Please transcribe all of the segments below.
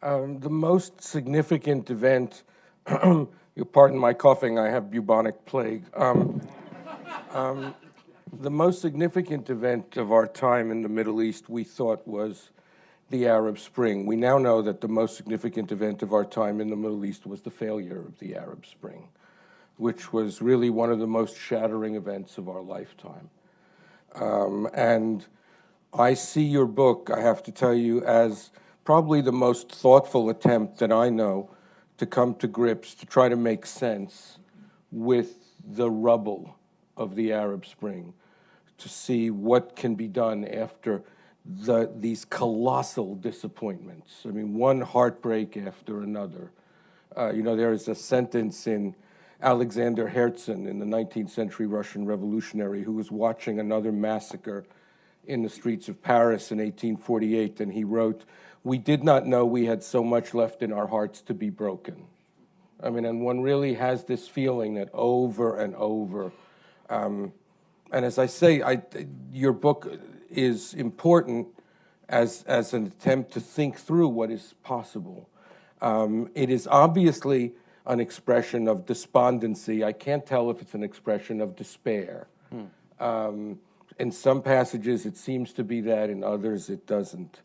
The most significant event, you pardon my coughing, I have bubonic plague. The most significant event of our time in the Middle East, we thought, was the Arab Spring. We now know that the most significant event of our time in the Middle East was the failure of the Arab Spring, which was really one of the most shattering events of our lifetime. And I see your book, I have to tell you, as probably the most thoughtful attempt that I know to come to grips, to try to make sense with the rubble of the Arab Spring, to see what can be done after these colossal disappointments. I mean, one heartbreak after another. There is a sentence in Alexander Herzen, in the 19th century Russian revolutionary, who was watching another massacre in the streets of Paris in 1848, and he wrote, "We did not know we had so much left in our hearts to be broken." I mean, and one really has this feeling that over and over, and as I say, your book is important as an attempt to think through what is possible. It is obviously an expression of despondency. I can't tell if it's an expression of despair. In some passages, it seems to be that. In others, it doesn't.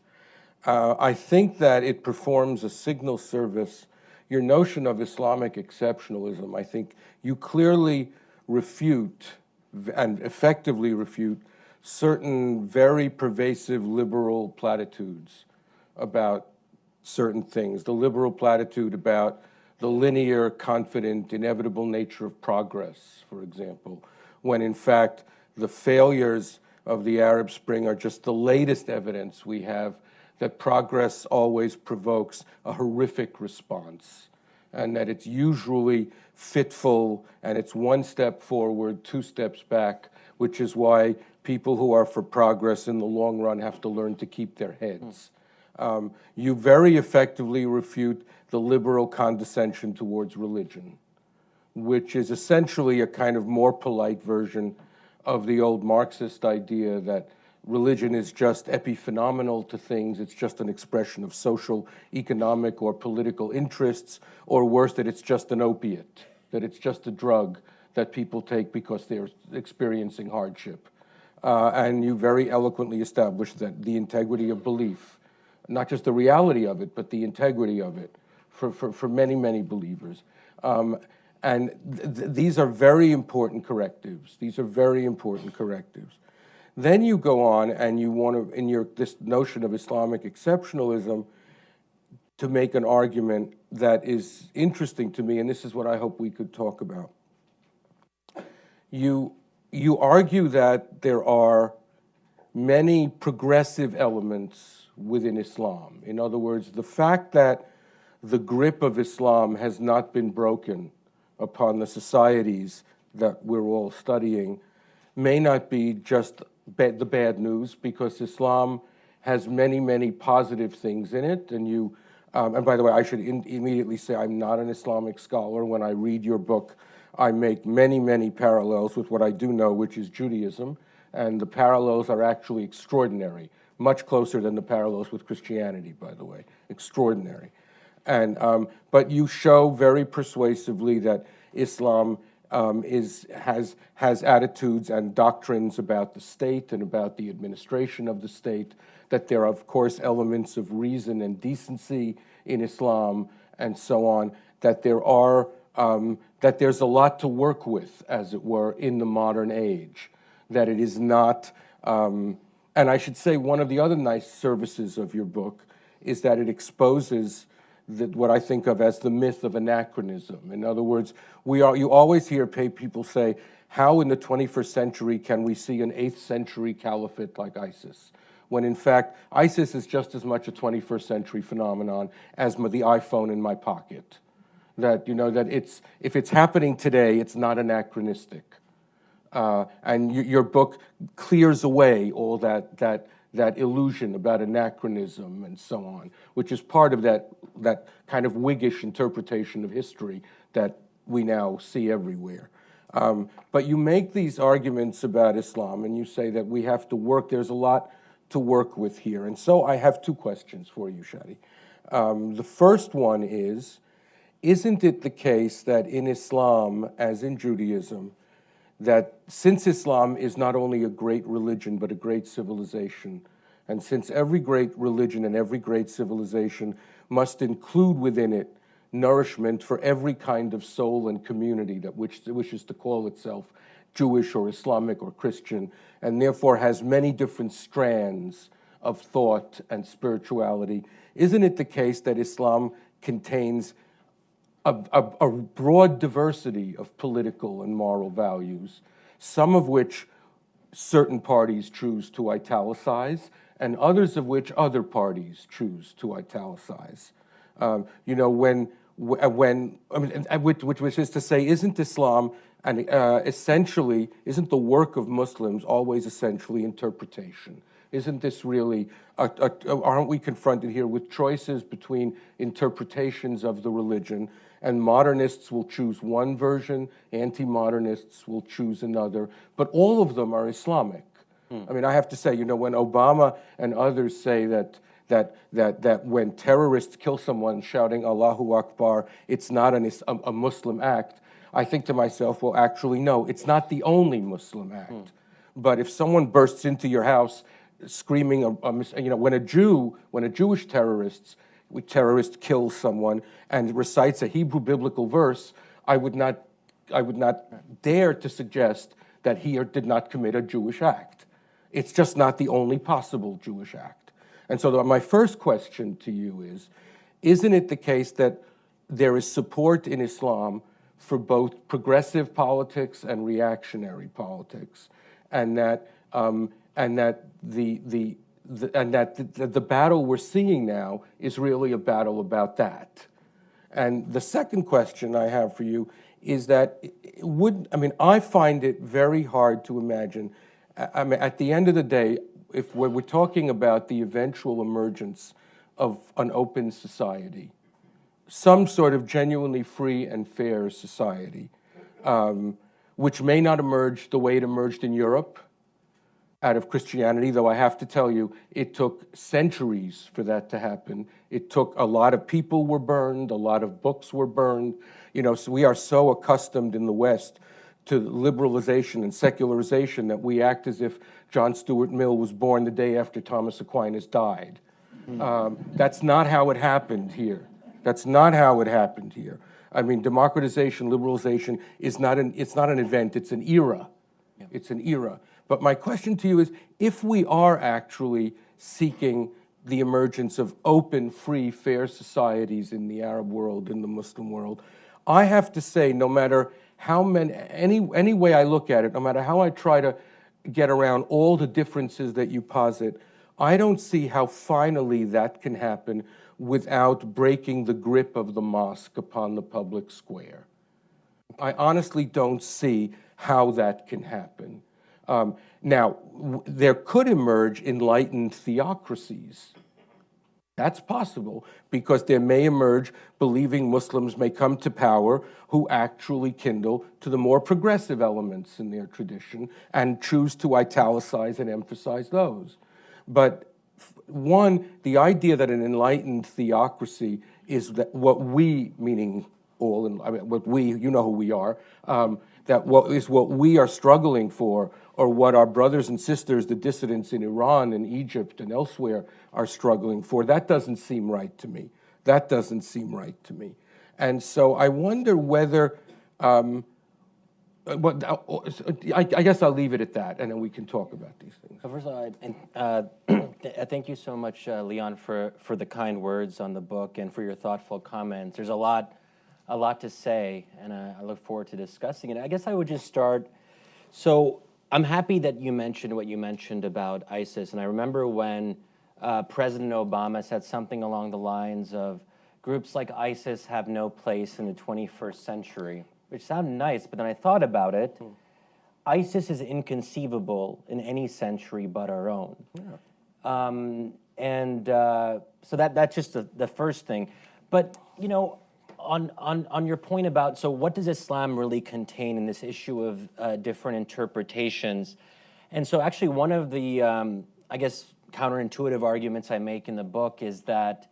I think that it performs a signal service. Your notion of Islamic exceptionalism, I think you clearly refute and effectively refute certain very pervasive liberal platitudes about certain things. The liberal platitude about the linear, confident, inevitable nature of progress, for example, when in fact the failures of the Arab Spring are just the latest evidence we have that progress always provokes a horrific response, and that it's usually fitful and it's one step forward, two steps back, which is why people who are for progress in the long run have to learn to keep their heads. You very effectively refute the liberal condescension towards religion, which is essentially a kind of more polite version of the old Marxist idea that religion is just epiphenomenal to things, it's just an expression of social, economic, or political interests, or worse, that it's just an opiate, that it's just a drug that people take because they're experiencing hardship. And you very eloquently established that the integrity of belief, not just the reality of it, but the integrity of it for many, many believers. And these are very important correctives. These are very important correctives. Then you go on and you want to, in this notion of Islamic exceptionalism, to make an argument that is interesting to me, and this is what I hope we could talk about. You argue that there are many progressive elements within Islam. In other words, the fact that the grip of Islam has not been broken upon the societies that we're all studying may not be just the bad news, because Islam has many, many positive things in it. And and by the way, I should immediately say I'm not an Islamic scholar. When I read your book, I make many, many parallels with what I do know, which is Judaism, and the parallels are actually extraordinary, much closer than the parallels with Christianity, by the way, extraordinary. And but you show very persuasively that Islam has attitudes and doctrines about the state and about the administration of the state, that there are, of course, elements of reason and decency in Islam, and so on, that that there's a lot to work with, as it were, in the modern age, that it is not, and I should say one of the other nice services of your book is that it exposes what I think of as the myth of anachronism. In other words, you always hear people say, how in the 21st century can we see an 8th century caliphate like ISIS? When in fact, ISIS is just as much a 21st century phenomenon as the iPhone in my pocket. That, if it's happening today, it's not anachronistic. And your book clears away all that illusion about anachronism and so on, which is part of that kind of Whiggish interpretation of history that we now see everywhere. But you make these arguments about Islam, and you say that we have to work, there's a lot to work with here. And so I have two questions for you, Shadi. The first one is, isn't it the case that in Islam, as in Judaism, that since Islam is not only a great religion, but a great civilization, and since every great religion and every great civilization must include within it nourishment for every kind of soul and community that wishes to call itself Jewish or Islamic or Christian, and therefore has many different strands of thought and spirituality, isn't it the case that Islam contains a broad diversity of political and moral values, some of which certain parties choose to italicize, and others of which other parties choose to italicize? Which is to say, isn't Islam and essentially, isn't the work of Muslims always essentially interpretation? Isn't this really, aren't we confronted here with choices between interpretations of the religion, and modernists will choose one version, anti-modernists will choose another, but all of them are Islamic. I mean, I have to say, when Obama and others say that when terrorists kill someone shouting Allahu Akbar, it's not a Muslim act, I think to myself, well, actually, no, it's not the only Muslim act. But if someone bursts into your house screaming, when a Jewish terrorist kills someone and recites a Hebrew biblical verse, I would not dare to suggest that he did not commit a Jewish act. It's just not the only possible Jewish act. And so my first question to you is, isn't it the case that there is support in Islam for both progressive politics and reactionary politics, and that the battle we're seeing now is really a battle about that? And the second question I have for you is that I find it very hard to imagine. At the end of the day, if we're talking about the eventual emergence of an open society, some sort of genuinely free and fair society, which may not emerge the way it emerged in Europe out of Christianity, though I have to tell you, it took centuries for that to happen. It took a lot of people were burned, a lot of books were burned. So we are so accustomed in the West to liberalization and secularization that we act as if John Stuart Mill was born the day after Thomas Aquinas died. That's not how it happened here. That's not how it happened here. I mean, democratization, liberalization it's not an event, it's an era. Yeah. It's an era. But my question to you is, if we are actually seeking the emergence of open, free, fair societies in the Arab world, in the Muslim world, I have to say, no matter how any way I look at it, no matter how I try to get around all the differences that you posit, I don't see how finally that can happen without breaking the grip of the mosque upon the public square. I honestly don't see how that can happen. Now, there could emerge enlightened theocracies. That's possible, because there may emerge believing Muslims may come to power who actually kindle to the more progressive elements in their tradition and choose to italicize and emphasize those. But one, the idea that an enlightened theocracy is that what we, meaning all, what we, you know who we are, that what we are struggling for, or what our brothers and sisters, the dissidents in Iran and Egypt and elsewhere, are struggling for, that doesn't seem right to me. That doesn't seem right to me. And so I wonder whether, I guess I'll leave it at that, and then we can talk about these things. First of all, thank you so much, Leon, for the kind words on the book and for your thoughtful comments. There's a lot to say, and I look forward to discussing it. I guess I would just start. So I'm happy that you mentioned what you mentioned about ISIS, and I remember when President Obama said something along the lines of, groups like ISIS have no place in the 21st century, which sounded nice, but then I thought about it. ISIS is inconceivable in any century but our own. Yeah. So that's just the first thing. But, on your point about, so what does Islam really contain in this issue of different interpretations? And so actually one of the, I guess, counterintuitive arguments I make in the book is that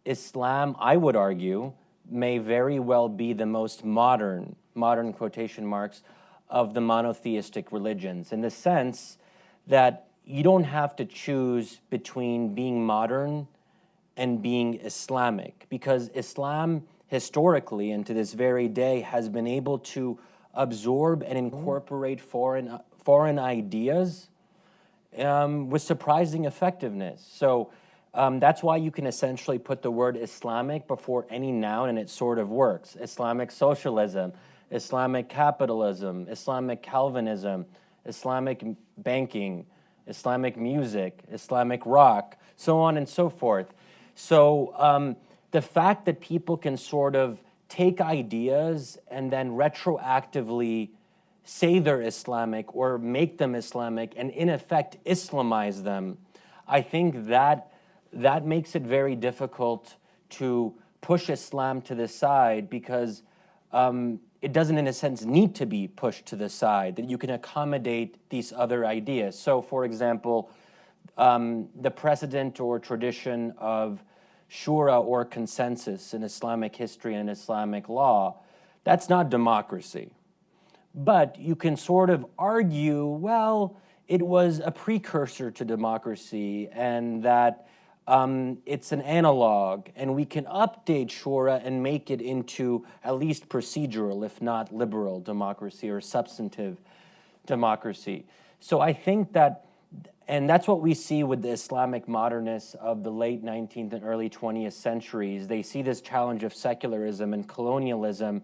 Islam, I would argue, may very well be the most modern quotation marks, of the monotheistic religions, in the sense that you don't have to choose between being modern and being Islamic, because Islam historically and to this very day has been able to absorb and incorporate foreign ideas with surprising effectiveness. So that's why you can essentially put the word Islamic before any noun and it sort of works. Islamic socialism, Islamic capitalism, Islamic Calvinism, Islamic banking, Islamic music, Islamic rock, so on and so forth. So the fact that people can sort of take ideas and then retroactively say they're Islamic or make them Islamic and in effect Islamize them, I think that makes it very difficult to push Islam to the side, because it doesn't, in a sense, need to be pushed to the side, that you can accommodate these other ideas. So, for example, the precedent or tradition of shura or consensus in Islamic history and Islamic law, that's not democracy. But you can sort of argue, well, it was a precursor to democracy, and that it's an analog, and we can update shura and make it into at least procedural, if not liberal democracy or substantive democracy. So I think that, and that's what we see with the Islamic modernists of the late 19th and early 20th centuries. They see this challenge of secularism and colonialism,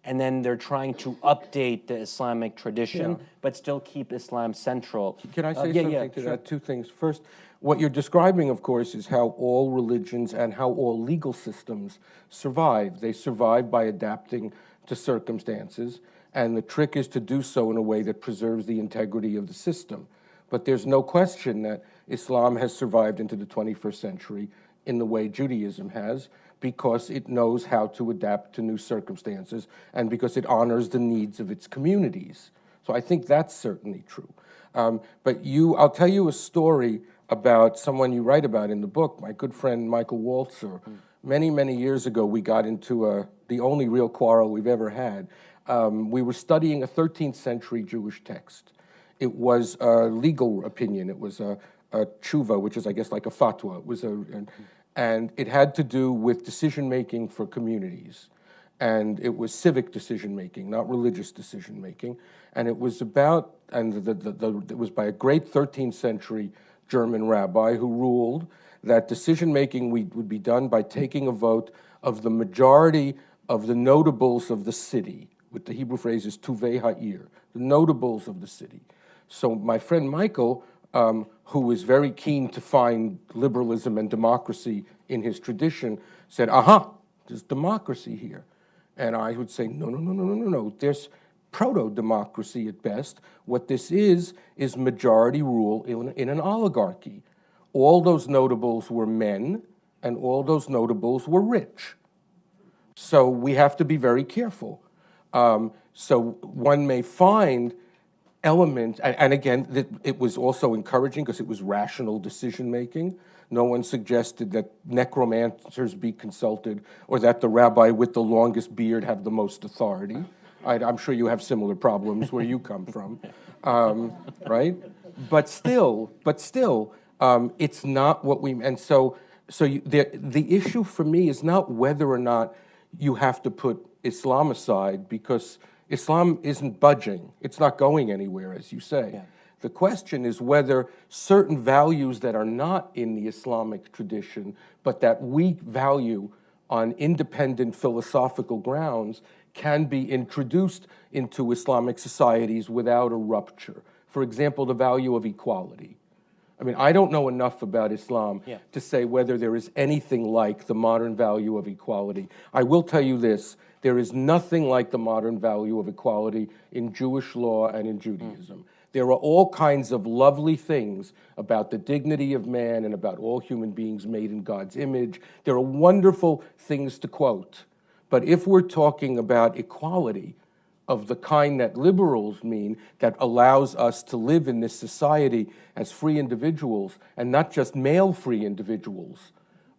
and then they're trying to update the Islamic tradition, but still keep Islam central. Can I say something to that? Two things. First, what you're describing, of course, is how all religions and how all legal systems survive. They survive by adapting to circumstances, and the trick is to do so in a way that preserves the integrity of the system. But there's no question that Islam has survived into the 21st century in the way Judaism has, because it knows how to adapt to new circumstances and because it honors the needs of its communities. So I think that's certainly true. But I'll tell you a story about someone you write about in the book, my good friend Michael Walzer. Many, many years ago, we got into the only real quarrel we've ever had. We were studying a 13th century Jewish text. It was a legal opinion. It was a tshuva, which is, I guess, like a fatwa. It was and it had to do with decision-making for communities. And it was civic decision-making, not religious decision-making. And it was about, and it was by a great 13th century German rabbi who ruled that decision-making would be done by taking a vote of the majority of the notables of the city, with the Hebrew phrase is tuvei ha'ir, the notables of the city. So my friend Michael, who was very keen to find liberalism and democracy in his tradition, said, aha, there's democracy here. And I would say, no. There's proto-democracy at best. What this is majority rule in an oligarchy. All those notables were men, and all those notables were rich. So we have to be very careful. So one may find elements, and again, it was also encouraging because it was rational decision-making. No one suggested that necromancers be consulted or that the rabbi with the longest beard have the most authority. I'm sure you have similar problems where you come from, right? But still, it's not what we. And so the issue for me is not whether or not you have to put Islam aside, because Islam isn't budging. It's not going anywhere, as you say. Yeah. The question is whether certain values that are not in the Islamic tradition, but that we value on independent philosophical grounds, can be introduced into Islamic societies without a rupture. For example, the value of equality. I mean, I don't know enough about Islam to say whether there is anything like the modern value of equality. I will tell you this, there is nothing like the modern value of equality in Jewish law and in Judaism. There are all kinds of lovely things about the dignity of man and about all human beings made in God's image. There are wonderful things to quote. But if we're talking about equality of the kind that liberals mean, that allows us to live in this society as free individuals, and not just male free individuals,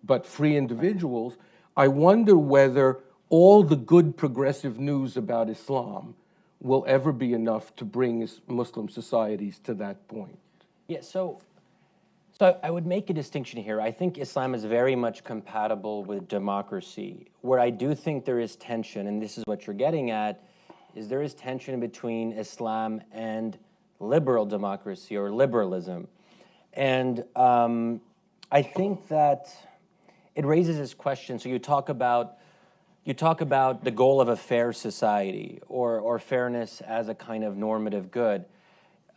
but free individuals, I wonder whether all the good progressive news about Islam will ever be enough to bring Muslim societies to that point. Yeah, so I would make a distinction here. I think Islam is very much compatible with democracy. Where I do think there is tension, and this is what you're getting at, is there is tension between Islam and liberal democracy or liberalism. And I think that it raises this question. So you talk about the goal of a fair society or fairness as a kind of normative good.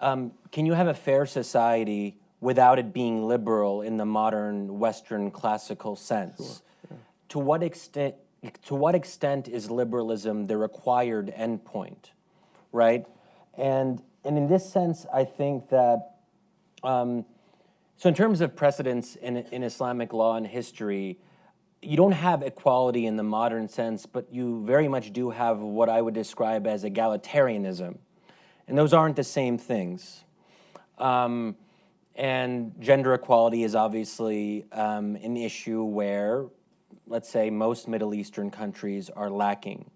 Can you have a fair society without it being liberal in the modern Western classical sense? Sure. Yeah. To what extent is liberalism the required endpoint, right? And in this sense, I think that, so in terms of precedents in Islamic law and history, you don't have equality in the modern sense, but you very much do have what I would describe as egalitarianism. And those aren't the same things. And gender equality is obviously an issue where, let's say, most Middle Eastern countries are lacking.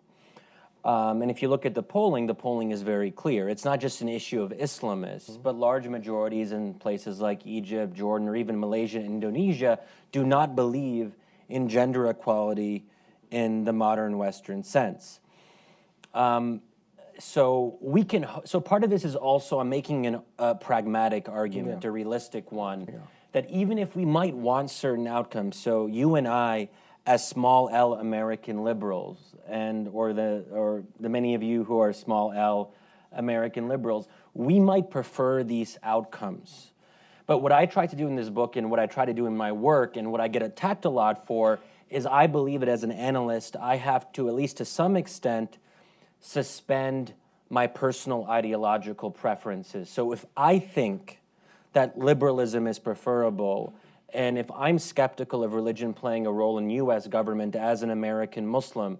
And if you look at the polling is very clear. It's not just an issue of Islamists, but large majorities in places like Egypt, Jordan, or even Malaysia and Indonesia do not believe in gender equality in the modern Western sense. So part of this is also, I'm making a pragmatic argument, a realistic one, that even if we might want certain outcomes, so you and I, as small L American liberals, or the many of you who are small L American liberals, we might prefer these outcomes. But what I try to do in this book and what I try to do in my work and what I get attacked a lot for is I believe that as an analyst, I have to, at least to some extent, suspend my personal ideological preferences. So if I think that liberalism is preferable, and if I'm skeptical of religion playing a role in U.S. government as an American Muslim,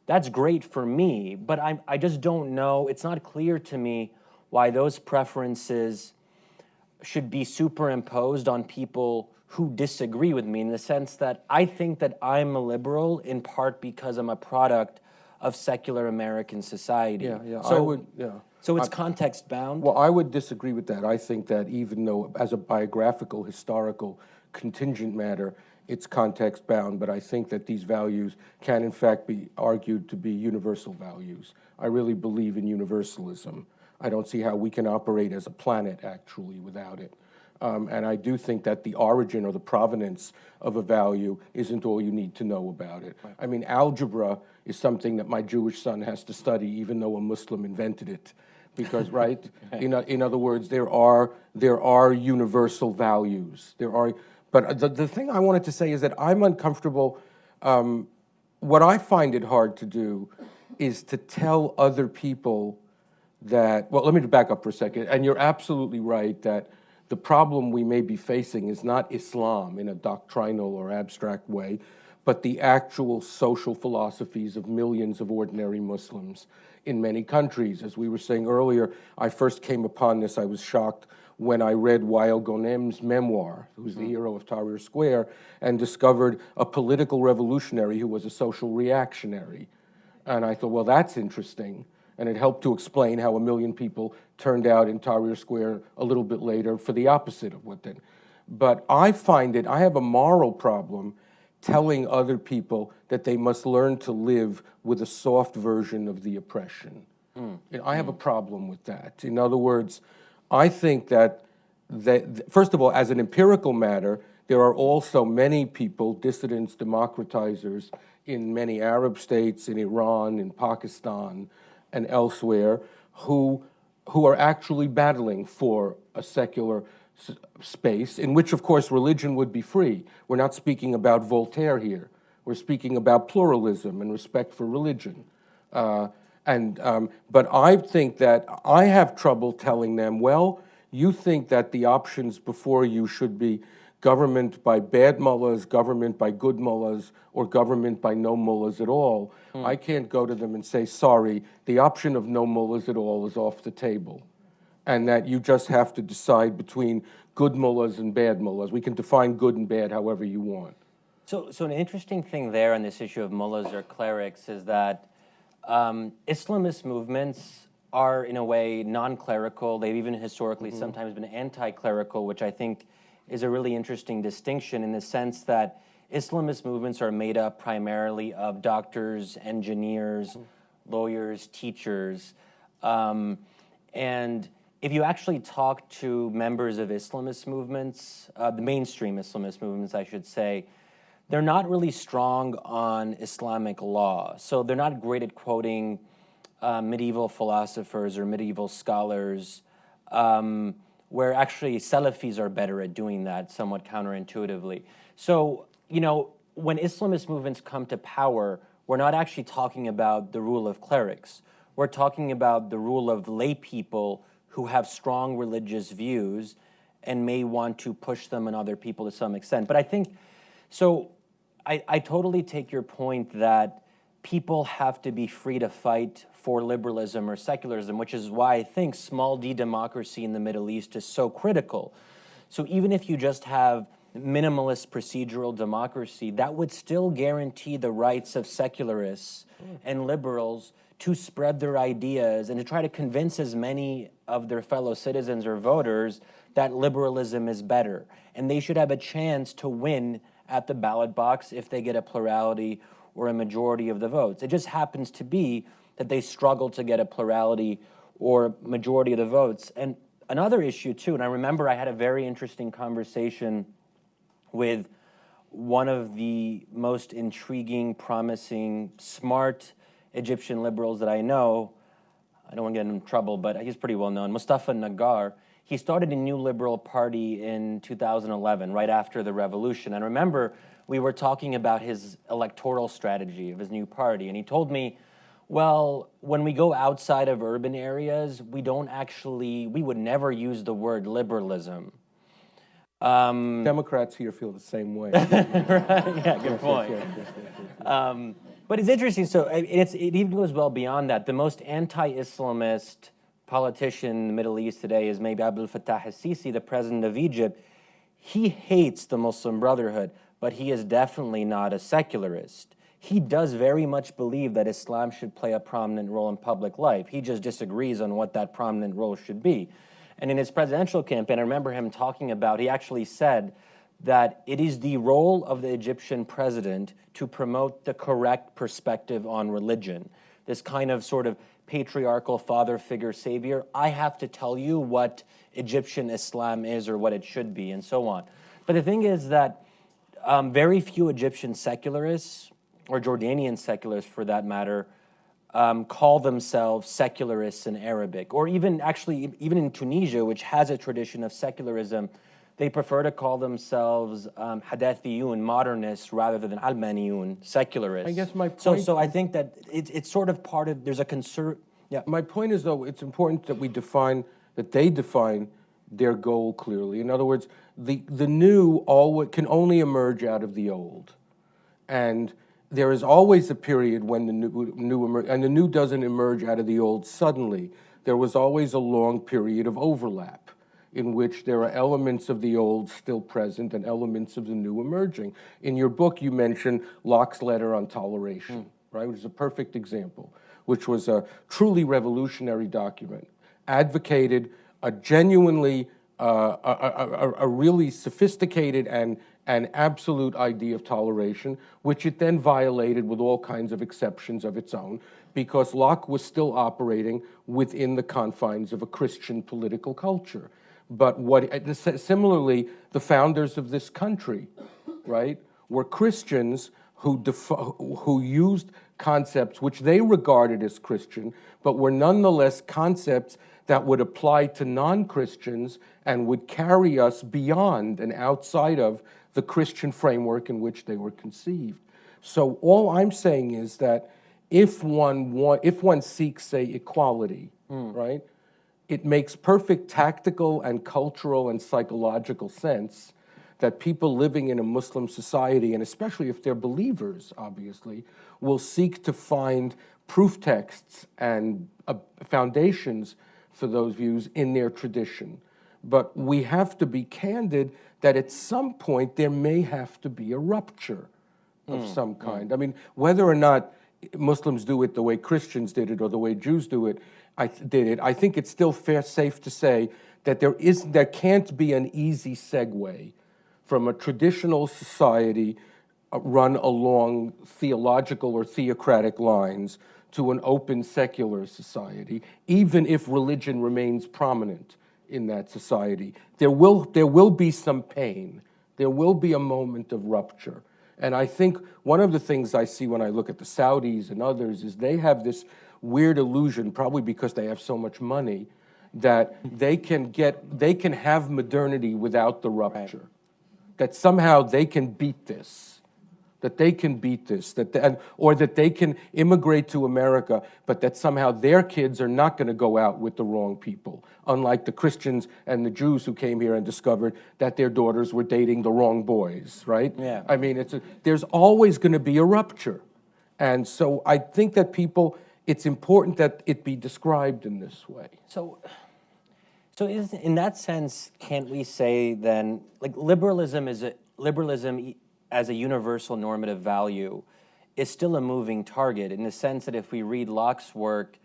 that's great for me, but I just don't know, it's not clear to me why those preferences should be superimposed on people who disagree with me, in the sense that I think that I'm a liberal in part because I'm a product of secular American society. So it's context bound? Well, I would disagree with that. I think that even though as a biographical, historical, contingent matter, it's context bound, but I think that these values can in fact be argued to be universal values. I really believe in universalism. I don't see how we can operate as a planet actually without it. And I do think that the origin or the provenance of a value isn't all you need to know about it. Right. I mean, algebra is something that my Jewish son has to study, even though a Muslim invented it. Because, right? In other words, there are universal values. But the thing I wanted to say is that I'm uncomfortable. What I find it hard to do is to tell other people that, well, let me back up for a second. And you're absolutely right that the problem we may be facing is not Islam in a doctrinal or abstract way, but the actual social philosophies of millions of ordinary Muslims in many countries. As we were saying earlier, I first came upon this, I was shocked when I read Wael Ghonem's memoir, who's the hero of Tahrir Square, and discovered a political revolutionary who was a social reactionary. And I thought, well, that's interesting. And it helped to explain how 1 million people turned out in Tahrir Square a little bit later for the opposite of what then. But I have a moral problem telling other people that they must learn to live with a soft version of the oppression. I have a problem with that. In other words, I think that first of all, as an empirical matter, there are also many people, dissidents, democratizers, in many Arab states, in Iran, in Pakistan, and elsewhere, who are actually battling for a secular space in which, of course, religion would be free. We're not speaking about Voltaire here. We're speaking about pluralism and respect for religion. But I think that I have trouble telling them, well, you think that the options before you should be government by bad mullahs, government by good mullahs, or government by no mullahs at all. I can't go to them and say, sorry, the option of no mullahs at all is off the table, and that you just have to decide between good mullahs and bad mullahs. We can define good and bad however you want. So an interesting thing there on this issue of mullahs or clerics is that Islamist movements are, in a way, non-clerical. They've even historically sometimes been anti-clerical, which I think is a really interesting distinction in the sense that Islamist movements are made up primarily of doctors, engineers, lawyers, teachers. And if you actually talk to members of Islamist movements, the mainstream Islamist movements, I should say, they're not really strong on Islamic law. So they're not great at quoting medieval philosophers or medieval scholars, where actually Salafis are better at doing that somewhat counterintuitively. So, you know, when Islamist movements come to power, we're not actually talking about the rule of clerics. We're talking about the rule of lay people who have strong religious views and may want to push them on other people to some extent. But I think, so I totally take your point that people have to be free to fight for liberalism or secularism, which is why I think small d democracy in the Middle East is so critical. So even if you just have minimalist procedural democracy, that would still guarantee the rights of secularists and liberals to spread their ideas and to try to convince as many of their fellow citizens or voters that liberalism is better. And they should have a chance to win at the ballot box if they get a plurality or a majority of the votes. It just happens to be that they struggle to get a plurality or majority of the votes. And another issue too, and I remember I had a very interesting conversation with one of the most intriguing, promising, smart Egyptian liberals that I know. I don't want to get in trouble, but he's pretty well known, Mustafa Nagar. He started a new liberal party in 2011, right after the revolution. And remember, we were talking about his electoral strategy of his new party. And he told me, well, when we go outside of urban areas, we would never use the word liberalism. Democrats here feel the same way. Right? Yeah, good point. Yes. But it's interesting. So it even goes well beyond that. The most anti-Islamist politician in the Middle East today is maybe Abdel Fattah al-Sisi, the president of Egypt. He hates the Muslim Brotherhood, but he is definitely not a secularist. He does very much believe that Islam should play a prominent role in public life. He just disagrees on what that prominent role should be. And in his presidential campaign, I remember him talking about, he actually said that it is the role of the Egyptian president to promote the correct perspective on religion. This kind of sort of patriarchal father figure savior. I have to tell you what Egyptian Islam is or what it should be and so on. But the thing is that very few Egyptian secularists, or Jordanian secularists for that matter, call themselves secularists in Arabic. Or even in Tunisia, which has a tradition of secularism, they prefer to call themselves Hadathiyun, modernists, rather than Almaniyun, secularists. I guess my point... So I think that it's sort of part of, there's a concern... Yeah. My point is, though, it's important that they define their goal clearly. In other words, the new can only emerge out of the old. And there is always a period when the new emerge, and the new doesn't emerge out of the old suddenly. There was always a long period of overlap in which there are elements of the old still present and elements of the new emerging. In your book, you mentioned Locke's letter on toleration, right, which is a perfect example, which was a truly revolutionary document, advocated a genuinely, a really sophisticated and absolute idea of toleration, which it then violated with all kinds of exceptions of its own, because Locke was still operating within the confines of a Christian political culture. But similarly, the founders of this country, right, were Christians who used concepts which they regarded as Christian, but were nonetheless concepts that would apply to non-Christians and would carry us beyond and outside of the Christian framework in which they were conceived. So all I'm saying is that if one seeks, say, equality, right, it makes perfect tactical and cultural and psychological sense that people living in a Muslim society, and especially if they're believers, obviously, will seek to find proof texts and foundations for those views in their tradition. But we have to be candid that at some point there may have to be a rupture, of some kind. I mean, whether or not Muslims do it the way Christians did it or the way Jews did it, I think it's still safe to say that there can't be an easy segue from a traditional society run along theological or theocratic lines to an open secular society, even if religion remains prominent in that society. There will be some pain. There will be a moment of rupture. And I think one of the things I see when I look at the Saudis and others is they have this weird illusion, probably because they have so much money, that they can have modernity without the rupture. Right. That somehow they can beat this. That they can beat this, or that they can immigrate to America, but that somehow their kids are not going to go out with the wrong people, unlike the Christians and the Jews who came here and discovered that their daughters were dating the wrong boys, right? Yeah. I mean, there's always going to be a rupture. And so I think that it's important that it be described in this way. So in that sense, can't we say then, like liberalism as a universal normative value is still a moving target, in the sense that if we read Locke's work,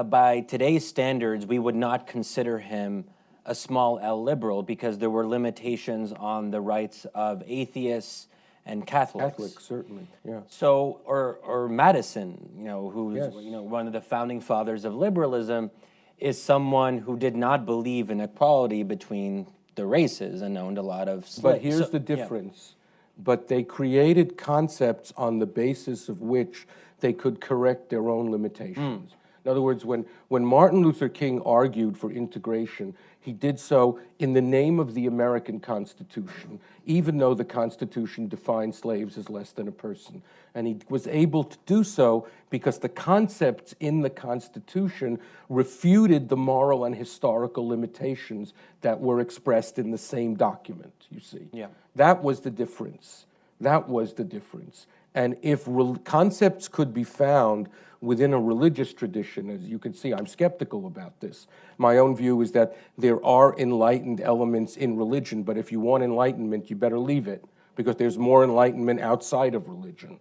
by today's standards, we would not consider him a small L liberal because there were limitations on the rights of atheists and Catholics. Catholics, certainly, yeah. So, or Madison, who's yes. One of the founding fathers of liberalism, is someone who did not believe in equality between the races and owned a lot of slaves. But here's the difference. Yeah. But they created concepts on the basis of which they could correct their own limitations. In other words, when Martin Luther King argued for integration, he did so in the name of the American Constitution, even though the Constitution defined slaves as less than a person. And he was able to do so because the concepts in the Constitution refuted the moral and historical limitations that were expressed in the same document, you see. Yeah. That was the difference. That was the difference. And if concepts could be found within a religious tradition, as you can see, I'm skeptical about this. My own view is that there are enlightened elements in religion, but if you want enlightenment, you better leave it, because there's more enlightenment outside of religion.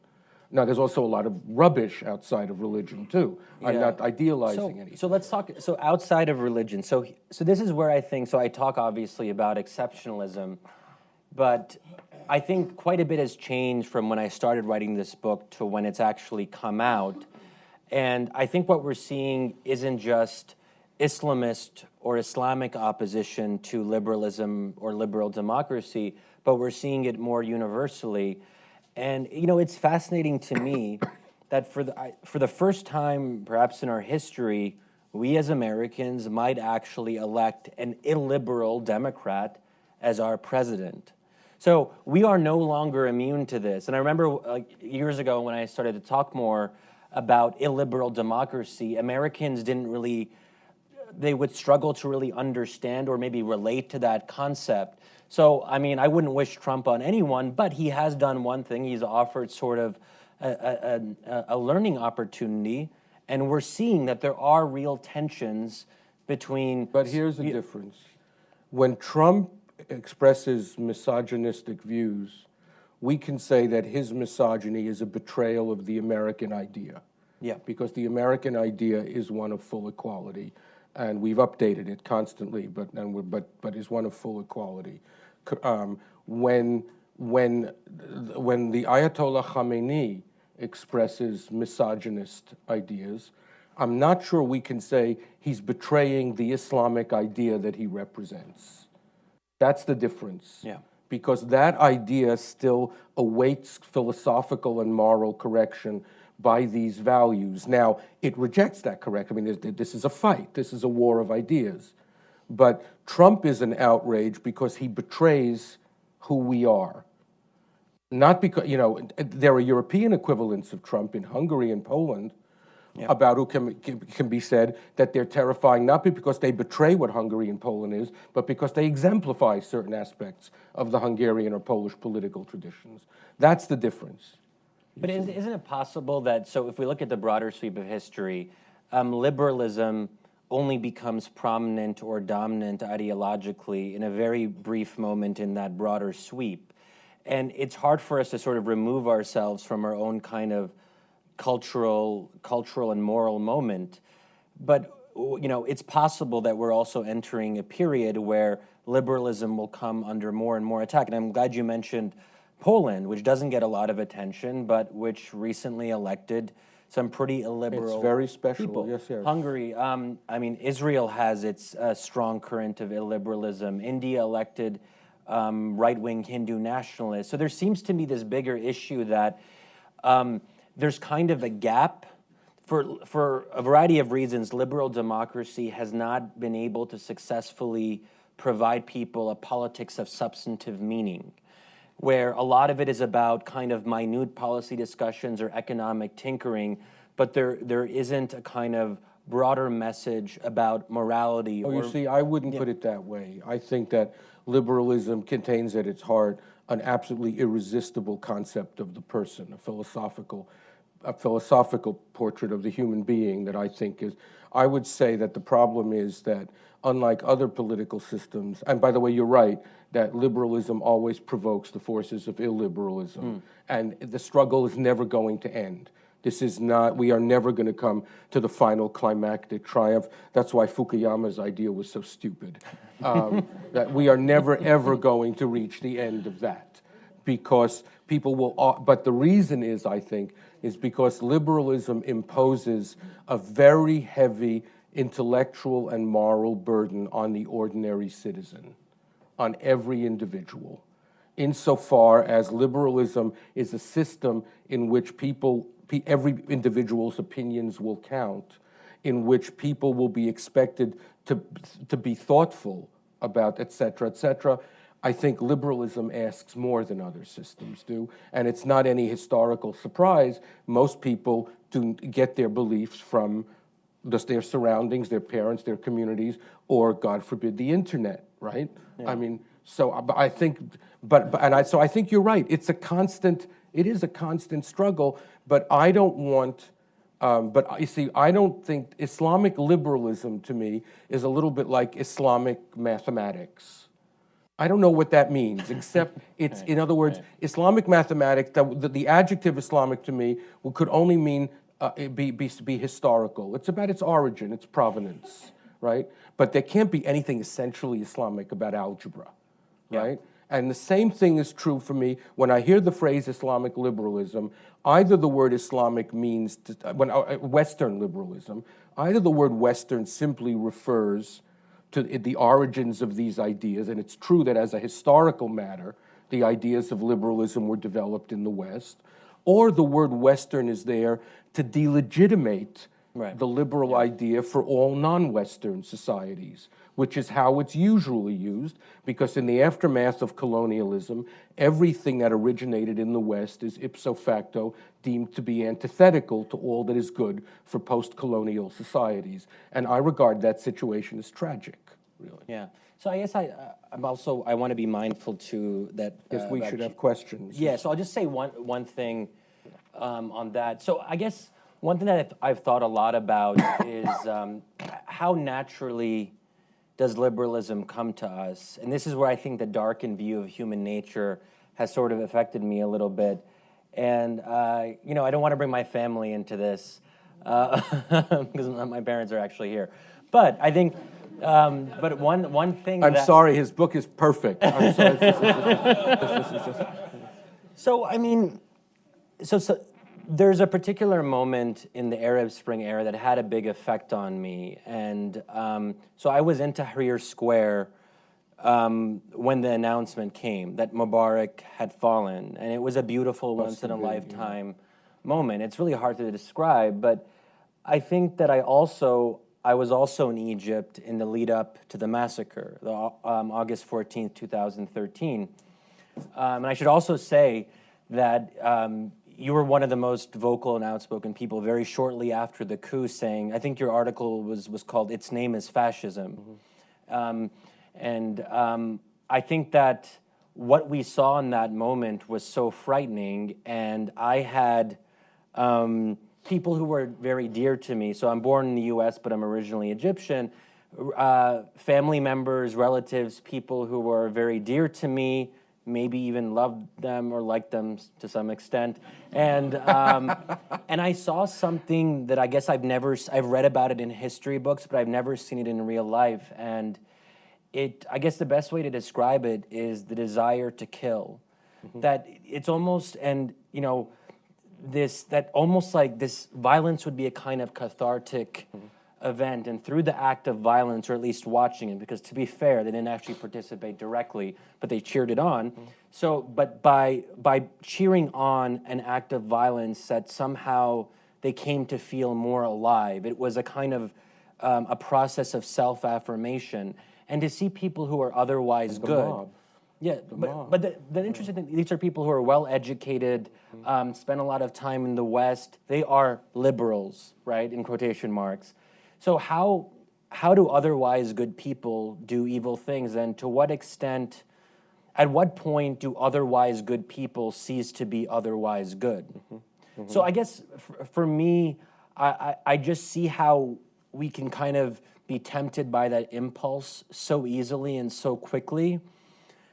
Now, there's also a lot of rubbish outside of religion, too. Yeah. I'm not idealizing anything. So let's talk, outside of religion. So this is where I think, I talk obviously about exceptionalism, but I think quite a bit has changed from when I started writing this book to when it's actually come out. And I think what we're seeing isn't just Islamist or Islamic opposition to liberalism or liberal democracy, but we're seeing it more universally. And, it's fascinating to me that for the first time, perhaps in our history, we as Americans might actually elect an illiberal Democrat as our president. So we are no longer immune to this. And I remember years ago when I started to talk more about illiberal democracy, Americans they would struggle to really understand or maybe relate to that concept. So, I wouldn't wish Trump on anyone, but he has done one thing. He's offered sort of a learning opportunity, and we're seeing that there are real tensions between... But here's the difference. When Trump expresses misogynistic views, we can say that his misogyny is a betrayal of the American idea. Yeah. Because the American idea is one of full equality, and we've updated it constantly, but is one of full equality. When the Ayatollah Khamenei expresses misogynist ideas, I'm not sure we can say he's betraying the Islamic idea that he represents. That's the difference. Yeah. Because that idea still awaits philosophical and moral correction by these values. Now, it rejects that correction. This is a fight. This is a war of ideas. But Trump is an outrage because he betrays who we are. Not because, there are European equivalents of Trump in Hungary and Poland, yeah, about who can be said that they're terrifying, not because they betray what Hungary and Poland is, but because they exemplify certain aspects of the Hungarian or Polish political traditions. That's the difference. But isn't it possible that, if we look at the broader sweep of history, liberalism only becomes prominent or dominant ideologically in a very brief moment in that broader sweep? And it's hard for us to sort of remove ourselves from our own kind of cultural and moral moment. But it's possible that we're also entering a period where liberalism will come under more and more attack. And I'm glad you mentioned Poland, which doesn't get a lot of attention, but which recently elected some pretty illiberal It's very special, people. yes. Hungary, Israel has its strong current of illiberalism. India elected right-wing Hindu nationalists. So there seems to be this bigger issue that there's kind of a gap. For a variety of reasons, liberal democracy has not been able to successfully provide people a politics of substantive meaning, where a lot of it is about kind of minute policy discussions or economic tinkering, but there isn't a kind of broader message about morality. Oh, you see, I wouldn't put it that way. I think that liberalism contains at its heart an absolutely irresistible concept of the person, a philosophical portrait of the human being that I think is. I would say that the problem is that unlike other political systems, and by the way, you're right, that liberalism always provokes the forces of illiberalism, and the struggle is never going to end. This is not, we are never going to come to the final climactic triumph. That's why Fukuyama's idea was so stupid. That we are never, ever going to reach the end of that, because people will, but the reason is, I think, is because liberalism imposes a very heavy intellectual and moral burden on the ordinary citizen, on every individual, insofar as liberalism is a system in which every individual's opinions will count, in which people will be expected to be thoughtful about, et cetera, I think liberalism asks more than other systems do, and it's not any historical surprise. Most people do get their beliefs from just their surroundings, their parents, their communities, or God forbid, the internet, right? Yeah. I mean, so I think, so I think you're right. It is a constant struggle, but I don't want. But you see, I don't think Islamic liberalism to me is a little bit like Islamic mathematics. I don't know what that means, except it's, in other words, Islamic mathematics, the adjective Islamic to me could only mean be historical. It's about its origin, its provenance, right? But there can't be anything essentially Islamic about algebra, right? And the same thing is true for me when I hear the phrase Islamic liberalism. Either the word Islamic means, Western liberalism, either the word Western simply refers to the origins of these ideas, and it's true that as a historical matter, the ideas of liberalism were developed in the West, or the word Western is there to delegitimate the liberal idea for all non-Western societies, which is how it's usually used, because in the aftermath of colonialism, everything that originated in the West is ipso facto deemed to be antithetical to all that is good for post-colonial societies. And I regard that situation as tragic, really. Yeah. So I guess I want to be mindful too that... Yes, we should have questions. Yeah, so I'll just say one thing on that. So I guess one thing that I've thought a lot about is how naturally does liberalism come to us? And this is where I think the darkened view of human nature has sort of affected me a little bit. And, I don't want to bring my family into this because my parents are actually here. But I think, but one thing I'm sorry, his book is perfect. I'm sorry. So there's a particular moment in the Arab Spring era that had a big effect on me. And so I was in Tahrir Square when the announcement came that Mubarak had fallen. And it was a beautiful, once-in-a-lifetime moment. It's really hard to describe, but I think that I was also in Egypt in the lead up to the massacre, August 14th, 2013. And I should also say that you were one of the most vocal and outspoken people very shortly after the coup, saying, I think your article was called "Its Name is Fascism." Mm-hmm. I think that what we saw in that moment was so frightening, and I had people who were very dear to me. So I'm born in the U.S., but I'm originally Egyptian. Family members, relatives, people who were very dear to me maybe even loved them or liked them to some extent. And and I saw something that I guess I've read about it in history books, but I've never seen it in real life. And I guess the best way to describe it is the desire to kill. That it's almost, and that almost like this violence would be a kind of cathartic event, and through the act of violence, or at least watching it, because to be fair, they didn't actually participate directly, but they cheered it on. So, but by cheering on an act of violence, that somehow they came to feel more alive. It was a kind of a process of self-affirmation, and to see people who are otherwise good. Mob. Yeah, but the interesting thing, these are people who are well-educated, spend a lot of time in the West. They are liberals, right, in quotation marks. So how do otherwise good people do evil things, and to what extent, at what point do otherwise good people cease to be otherwise good? So I guess for me, I just see how we can kind of be tempted by that impulse so easily and so quickly.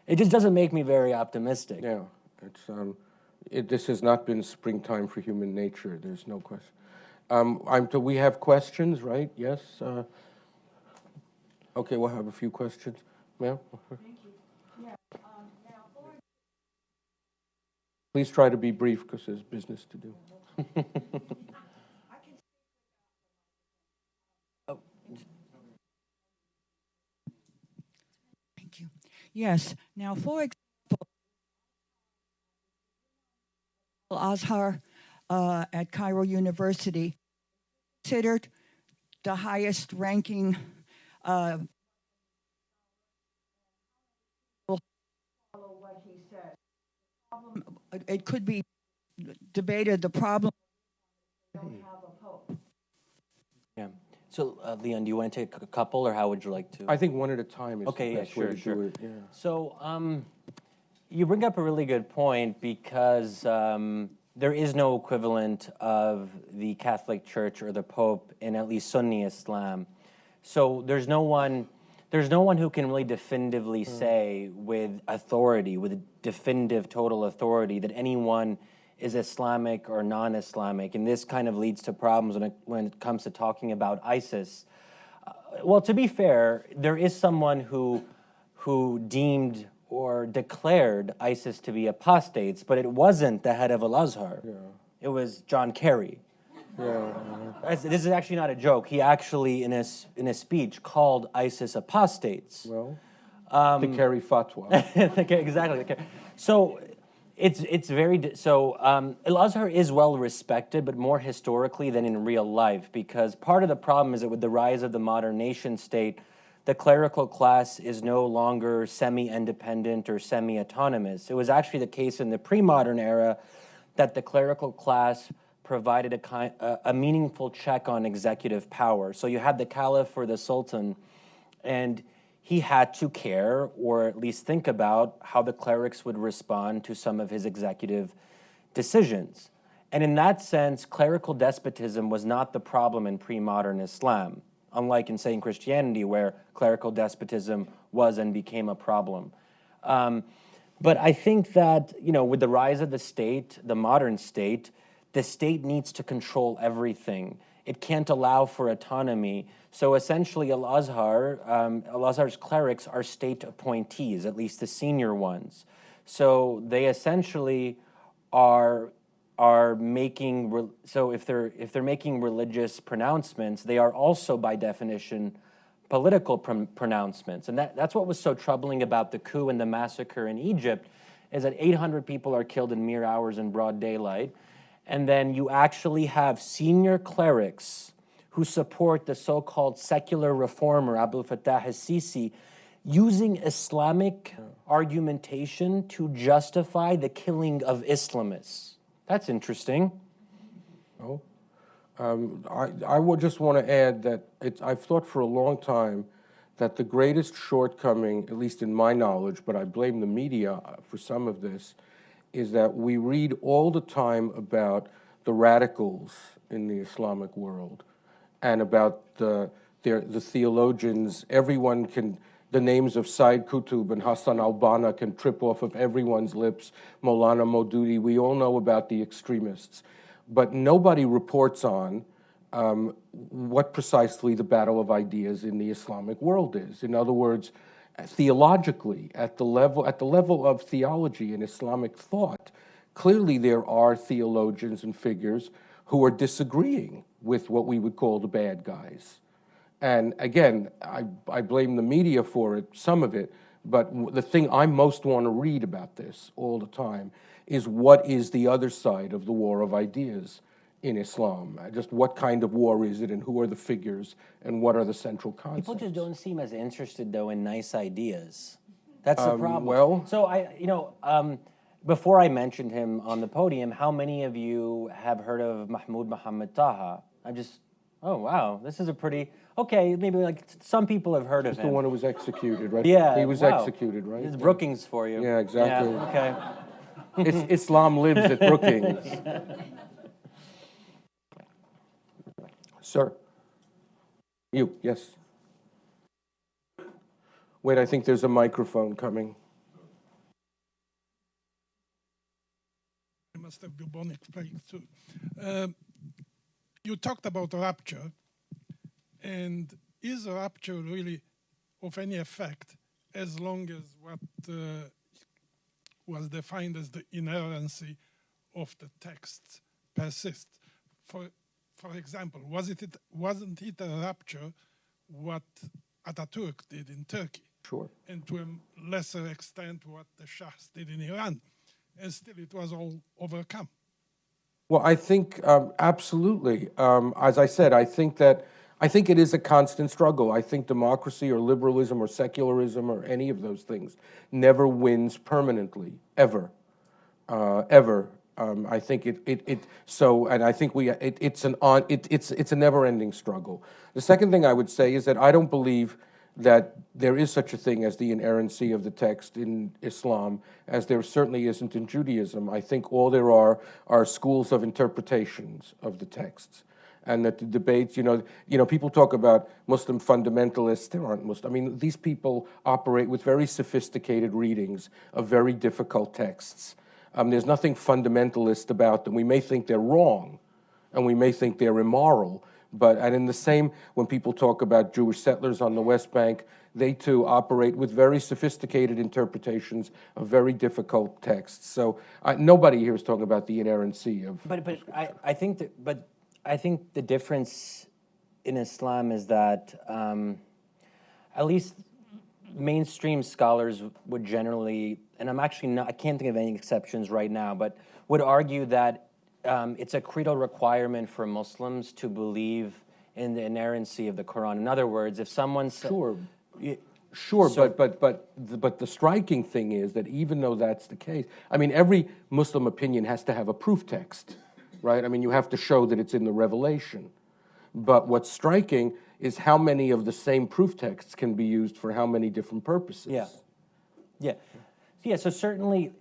It just doesn't make me very optimistic. Yeah, this has not been springtime for human nature. There's no question. Do we have questions, right? Yes? Okay, we'll have a few questions. Ma'am? Thank you. Yeah. Now, Please try to be brief because there's business to do. Thank you. Yes. Now, for example, Al-Azhar at Cairo University considered the highest ranking follow what he said. It could be debated. The problem is they don't have a pope. Yeah. So, Leon, do you want to take a couple, or how would you like to? I think one at a time is Okay, the yeah, best way to sure. do it. Yeah. So, you bring up a really good point, because there is no equivalent of the Catholic Church or the Pope in at least Sunni Islam. So there's no one who can really definitively say with authority, with definitive total authority, that anyone is Islamic or non-Islamic, and this kind of leads to problems when it comes to talking about ISIS. Well, to be fair, there is someone who deemed or declared ISIS to be apostates, but it wasn't the head of Al-Azhar. Yeah. It was John Kerry. Yeah. This is actually not a joke. He actually, in a speech, called ISIS apostates. Well, the Kerry fatwa. Exactly. So it's very Al-Azhar is well respected, but more historically than in real life, because part of the problem is that with the rise of the modern nation state, the clerical class is no longer semi-independent or semi-autonomous. It was actually the case in the pre-modern era that the clerical class provided a meaningful check on executive power. So you had the caliph or the sultan, and he had to care, or at least think about, how the clerics would respond to some of his executive decisions. And in that sense, clerical despotism was not the problem in pre-modern Islam, unlike in, say, in Christianity, where clerical despotism was and became a problem. But I think that, with the rise of the state, the modern state, the state needs to control everything. It can't allow for autonomy. So essentially, Al-Azhar's clerics are state appointees, at least the senior ones. So they essentially are making, so if they're making religious pronouncements, they are also by definition political pronouncements. And that's what was so troubling about the coup and the massacre in Egypt, is that 800 people are killed in mere hours in broad daylight. And then you actually have senior clerics who support the so-called secular reformer Abdel Fattah al-Sisi using Islamic argumentation to justify the killing of Islamists. That's interesting. Oh, I would just want to add that I've thought for a long time that the greatest shortcoming, at least in my knowledge, but I blame the media for some of this, is that we read all the time about the radicals in the Islamic world and about the theologians. Everyone can the names of Said Qutb and Hassan al-Banna can trip off of everyone's lips, Maulana Maududi. We all know about the extremists. But nobody reports on what precisely the battle of ideas in the Islamic world is. In other words, theologically, at the level of theology and Islamic thought, clearly there are theologians and figures who are disagreeing with what we would call the bad guys. And again, I blame the media for it, some of it, but the thing I most want to read about this all the time is what is the other side of the war of ideas in Islam? Just what kind of war is it, and who are the figures, and what are the central concepts? People just don't seem as interested, though, in nice ideas. That's the problem. Well, so before I mentioned him on the podium, how many of you have heard of Mahmoud Mohammed Taha? Oh wow, this is a pretty, okay, maybe like some people have heard of him. The one who was executed, right? Yeah, he was executed, right? It's Brookings for you. Yeah, exactly. Yeah, okay. Islam lives at Brookings. Sir, you, yes. Wait, I think there's a microphone coming. I must have bubonic plague too. You talked about rapture, and is rapture really of any effect as long as what was defined as the inerrancy of the texts persists? For example, wasn't it a rapture what Ataturk did in Turkey? Sure. And to a lesser extent what the Shahs did in Iran? And still it was all overcome. Well, I think absolutely. As I said, I think it is a constant struggle. I think democracy or liberalism or secularism or any of those things never wins permanently, ever, ever. I think and I think it's a never-ending struggle. The second thing I would say is that I don't believe that there is such a thing as the inerrancy of the text in Islam, as there certainly isn't in Judaism. I think all there are schools of interpretations of the texts, and that the debates, people talk about Muslim fundamentalists. There aren't Muslim. I mean, these people operate with very sophisticated readings of very difficult texts. There's nothing fundamentalist about them. We may think they're wrong, and we may think they're immoral, and in the same, when people talk about Jewish settlers on the West Bank, they too operate with very sophisticated interpretations of very difficult texts. So nobody here is talking about the inerrancy of. I think the difference in Islam is that at least mainstream scholars would generally, and I can't think of any exceptions right now, but would argue that it's a creedal requirement for Muslims to believe in the inerrancy of the Quran. In other words, if someone Sure, but the striking thing is that even though that's the case, I mean, every Muslim opinion has to have a proof text, right? I mean, you have to show that it's in the revelation. But what's striking is how many of the same proof texts can be used for how many different purposes. Yeah, so certainly,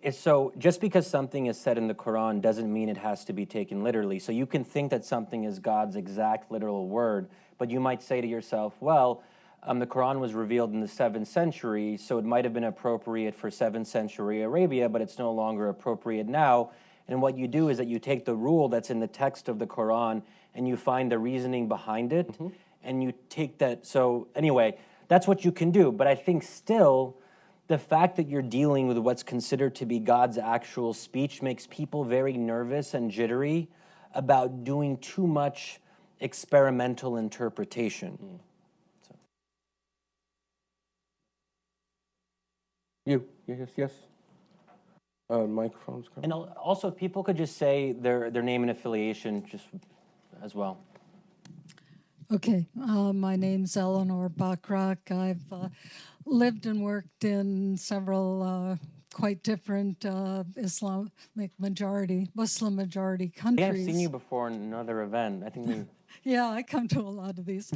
just because something is said in the Quran doesn't mean it has to be taken literally. So you can think that something is God's exact literal word, but you might say to yourself, well, the Quran was revealed in the 7th century, so it might have been appropriate for 7th century Arabia, but it's no longer appropriate now. And what you do is that you take the rule that's in the text of the Quran and you find the reasoning behind it, and you take that. So anyway, that's what you can do. But I think still, the fact that you're dealing with what's considered to be God's actual speech makes people very nervous and jittery about doing too much experimental interpretation. So. Yes. Microphone's coming. And also, if people could just say their name and affiliation just as well. Okay, my name's Eleanor Bakrak. I've lived and worked in several quite different Muslim majority countries. I've seen you before in another event. I think Yeah, I come to a lot of these.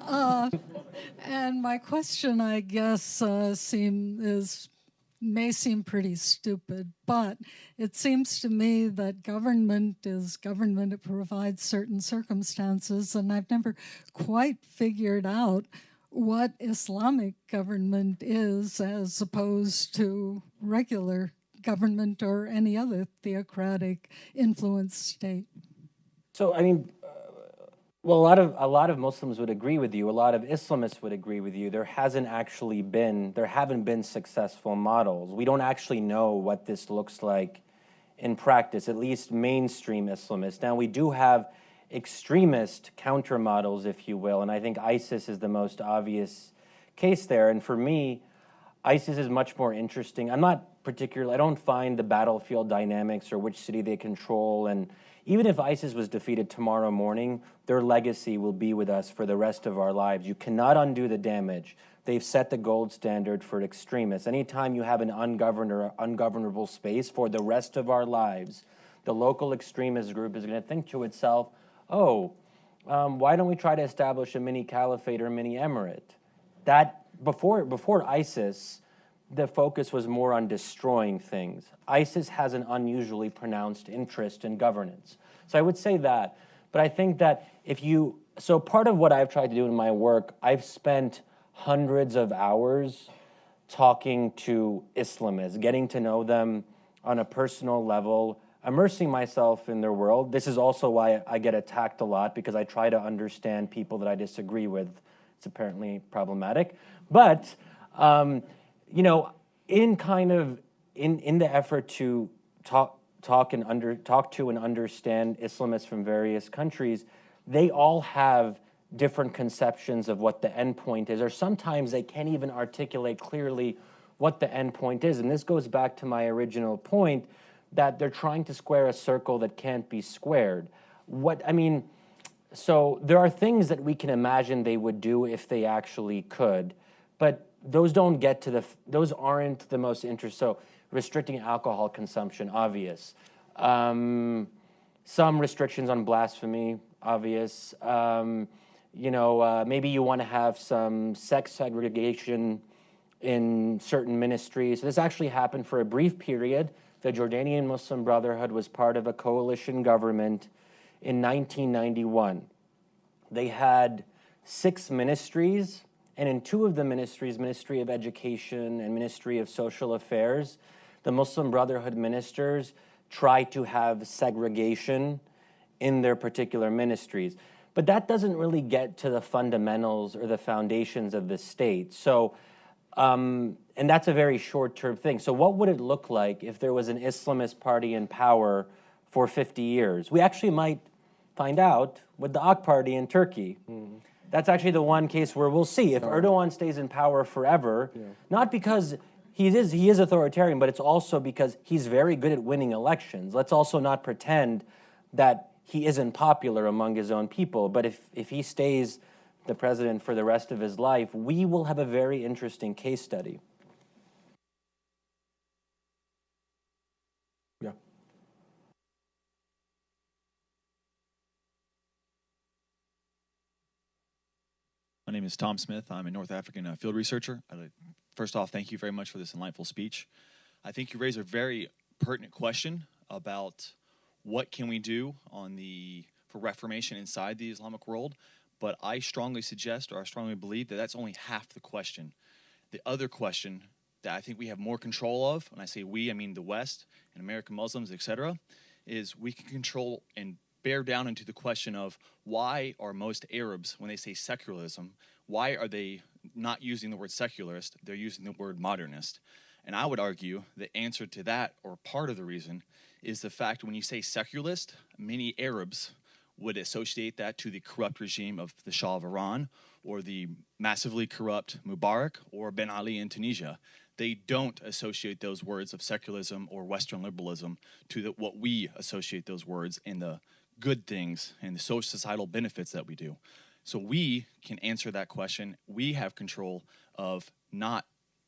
And my question, I guess, may seem pretty stupid, but it seems to me that government is government. It provides certain circumstances, and I've never quite figured out what Islamic government is as opposed to regular government or any other theocratic influence state. So, I mean, well, a lot of Muslims would agree with you. A lot of Islamists would agree with you. There haven't been successful models. We don't actually know what this looks like in practice, at least mainstream Islamists. Now, we do have extremist counter models, if you will, and I think ISIS is the most obvious case there. And for me, ISIS is much more interesting. I don't find the battlefield dynamics or which city they control, and even if ISIS was defeated tomorrow morning, their legacy will be with us for the rest of our lives. You cannot undo the damage. They've set the gold standard for extremists. Anytime you have an ungovernable space for the rest of our lives, the local extremist group is going to think to itself, why don't we try to establish a mini caliphate or mini emirate? That before ISIS, the focus was more on destroying things. ISIS has an unusually pronounced interest in governance. So I would say that. But I think that so part of what I've tried to do in my work, I've spent hundreds of hours talking to Islamists, getting to know them on a personal level, immersing myself in their world. This is also why I get attacked a lot, because I try to understand people that I disagree with. It's apparently problematic. But in the effort to talk to and understand Islamists from various countries, they all have different conceptions of what the end point is, or sometimes they can't even articulate clearly what the end point is. And this goes back to my original point that they're trying to square a circle that can't be squared. So there are things that we can imagine they would do if they actually could, but those aren't the most interesting. So restricting alcohol consumption, obvious. Some restrictions on blasphemy, obvious. Maybe you want to have some sex segregation in certain ministries. So this actually happened for a brief period. The Jordanian Muslim Brotherhood was part of a coalition government in 1991. They had 6 ministries, and in 2 of the ministries, Ministry of Education and Ministry of Social Affairs, the Muslim Brotherhood ministers tried to have segregation in their particular ministries. But that doesn't really get to the fundamentals or the foundations of the state. So, and that's a very short-term thing. So what would it look like if there was an Islamist party in power for 50 years? We actually might find out with the AK party in Turkey. Mm-hmm. That's actually the one case where we'll see if Erdogan stays in power forever, not because he is authoritarian, but it's also because he's very good at winning elections. Let's also not pretend that he isn't popular among his own people. But if he stays the president for the rest of his life, we will have a very interesting case study. Yeah. My name is Tom Smith. I'm a North African field researcher. First off, thank you very much for this enlightful speech. I think you raise a very pertinent question about what can we do for reformation inside the Islamic world, but I strongly suggest, or I strongly believe, that that's only half the question. The other question that I think we have more control of, when I say we, I mean the West and American Muslims, etc., is we can control and bear down into the question of why are most Arabs, when they say secularism, why are they not using the word secularist, they're using the word modernist. And I would argue the answer to that, or part of the reason, is the fact when you say secularist, many Arabs would associate that to the corrupt regime of the Shah of Iran or the massively corrupt Mubarak or Ben Ali in Tunisia. They don't associate those words of secularism or Western liberalism to what we associate those words and the good things and the societal benefits that we do. So we can answer that question. We have control of not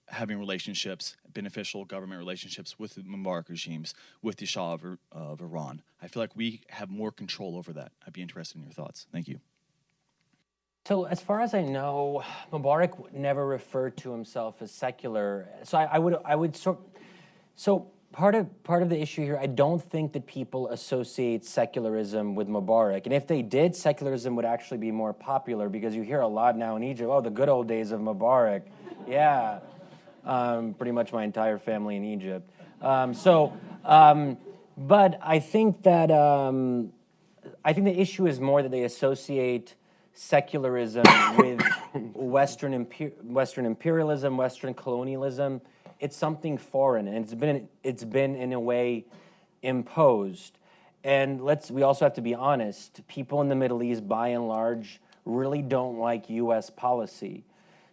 having relationships, beneficial government relationships with the Mubarak regimes, with the Shah of Iran. I feel like we have more control over that. I'd be interested in your thoughts. Thank you. So as far as I know, Mubarak never referred to himself as secular. So part of the issue here, I don't think that people associate secularism with Mubarak. And if they did, secularism would actually be more popular, because you hear a lot now in Egypt, oh, the good old days of Mubarak. Yeah. Pretty much my entire family in Egypt. But I think that the issue is more that they associate secularism with Western imperialism, Western colonialism. It's something foreign, and it's been in a way imposed. And we also have to be honest. People in the Middle East, by and large, really don't like U.S. policy.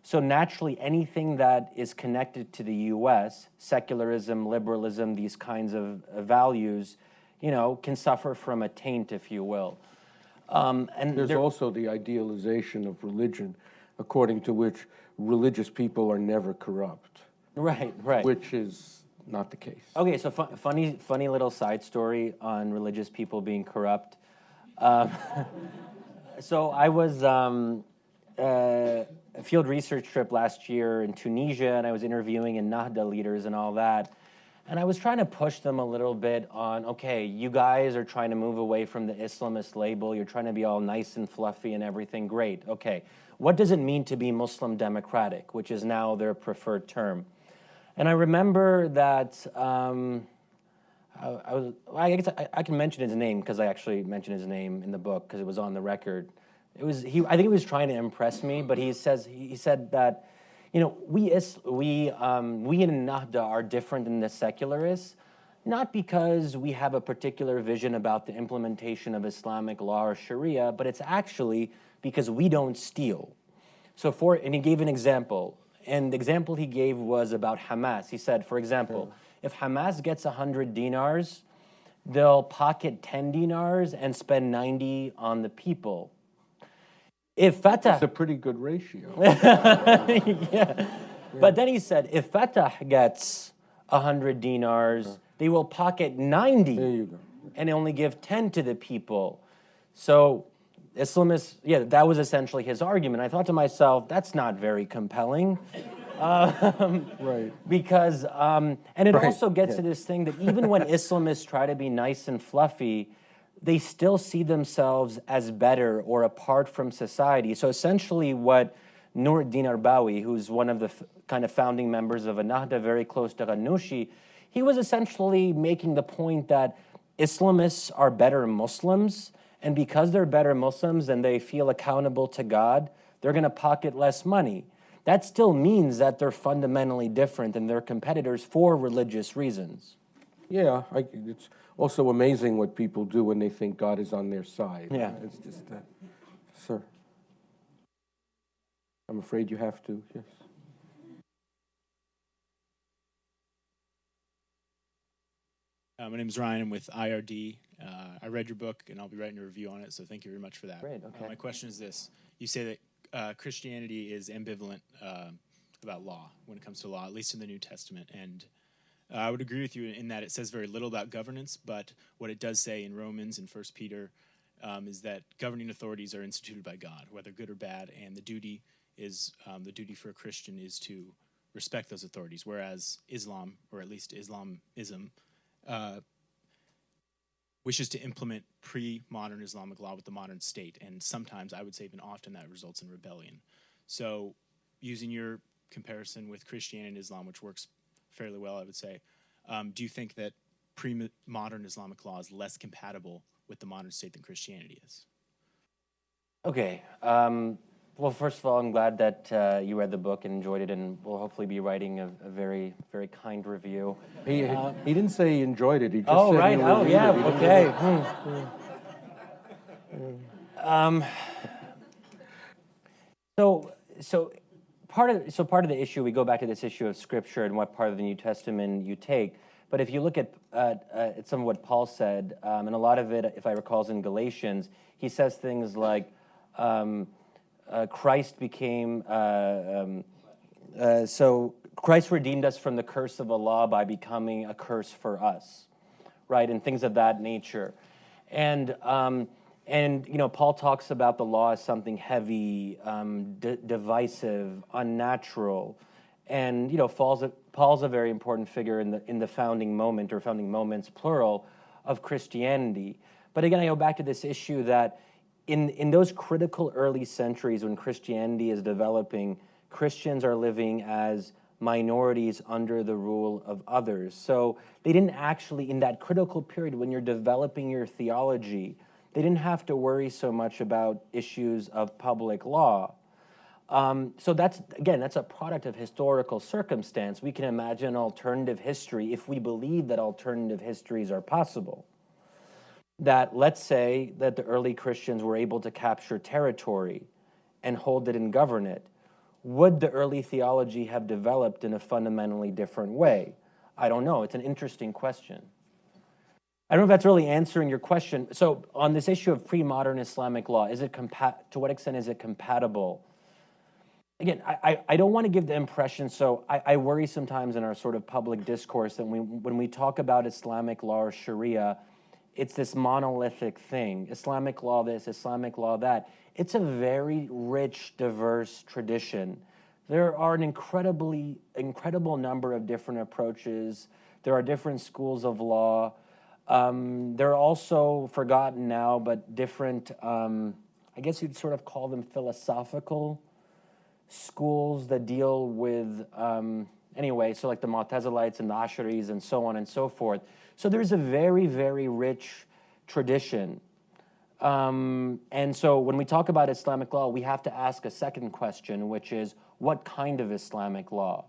So naturally, anything that is connected to the U.S., secularism, liberalism, these kinds of values, can suffer from a taint, if you will. And there's also the idealization of religion, according to which religious people are never corrupt. Right. Which is not the case. Okay, so funny little side story on religious people being corrupt. So I was a field research trip last year in Tunisia, and I was interviewing Nahda leaders and all that. And I was trying to push them a little bit on, okay, you guys are trying to move away from the Islamist label. You're trying to be all nice and fluffy and everything. Great. Okay. What does it mean to be Muslim democratic, which is now their preferred term? And I remember that I guess I can mention his name, because I actually mentioned his name in the book because it was on the record. I think he was trying to impress me, but he said that, we in Nahda are different than the secularists, not because we have a particular vision about the implementation of Islamic law or Sharia, but it's actually because we don't steal. And he gave an example, and the example he gave was about Hamas. He said, for example, if Hamas gets 100 dinars, they'll pocket 10 dinars and spend 90 on the people. If Fatah... It's a pretty good ratio. Yeah. But then he said, if Fatah gets 100 dinars, they will pocket 90 There you go. and only give 10 to the people. So Islamists, that was essentially his argument. I thought to myself, that's not very compelling. Right. Because, and it also gets to this thing that even when Islamists try to be nice and fluffy, they still see themselves as better or apart from society. So essentially what Nuruddin Arbawi, who's one of the kind of founding members of Nahda, very close to Ghannouchi, he was essentially making the point that Islamists are better Muslims, and because they're better Muslims and they feel accountable to God, they're going to pocket less money. That still means that they're fundamentally different than their competitors for religious reasons. Yeah, it's also amazing what people do when they think God is on their side. Yeah. It's just that. Sir. I'm afraid you have to, yes. My name is Ryan. I'm with IRD. I read your book, and I'll be writing a review on it, so thank you very much for that. Great, okay. My question is this. You say that Christianity is ambivalent about law when it comes to law, at least in the New Testament, and I would agree with you in that it says very little about governance, but what it does say in Romans and 1 Peter is that governing authorities are instituted by God, whether good or bad, and the duty for a Christian is to respect those authorities, whereas Islam, or at least Islamism, wishes to implement pre-modern Islamic law with the modern state, and sometimes, I would say even often, that results in rebellion. So using your comparison with Christianity and Islam, which works fairly well, I would say, do you think that pre-modern Islamic law is less compatible with the modern state than Christianity is? Okay. Well, first of all, I'm glad that you read the book and enjoyed it, and we'll hopefully be writing a very, very kind review. He didn't say he enjoyed it. He just said right. he Oh, reviewed yeah. it. Okay. So part of the issue, we go back to this issue of Scripture and what part of the New Testament you take. But if you look at some of what Paul said, and a lot of it, if I recall, is in Galatians, he says things like, Christ redeemed us from the curse of the law by becoming a curse for us, right? And things of that nature. And Paul talks about the law as something heavy, divisive, unnatural. And Paul's a very important figure in the founding moment, or founding moments plural, of Christianity. But again, I go back to this issue that in those critical early centuries when Christianity is developing, Christians are living as minorities under the rule of others. So they didn't actually, in that critical period when you're developing your theology, they didn't have to worry so much about issues of public law. So that's a product of historical circumstance. We can imagine alternative history if we believe that alternative histories are possible. That let's say that the early Christians were able to capture territory and hold it and govern it. Would the early theology have developed in a fundamentally different way? I don't know. It's an interesting question. I don't know if that's really answering your question. So on this issue of pre-modern Islamic law, to what extent is it compatible? Again, I don't want to give the impression, so I worry sometimes in our sort of public discourse that when we talk about Islamic law or Sharia, it's this monolithic thing. Islamic law this, Islamic law that. It's a very rich, diverse tradition. There are an incredible number of different approaches. There are different schools of law. They're also forgotten now, but different, I guess you'd sort of call them philosophical schools that deal with, so like the Mu'tazilites and the Asharis and so on and so forth. So there's a very, very rich tradition. And so when we talk about Islamic law, we have to ask a second question, which is, what kind of Islamic law?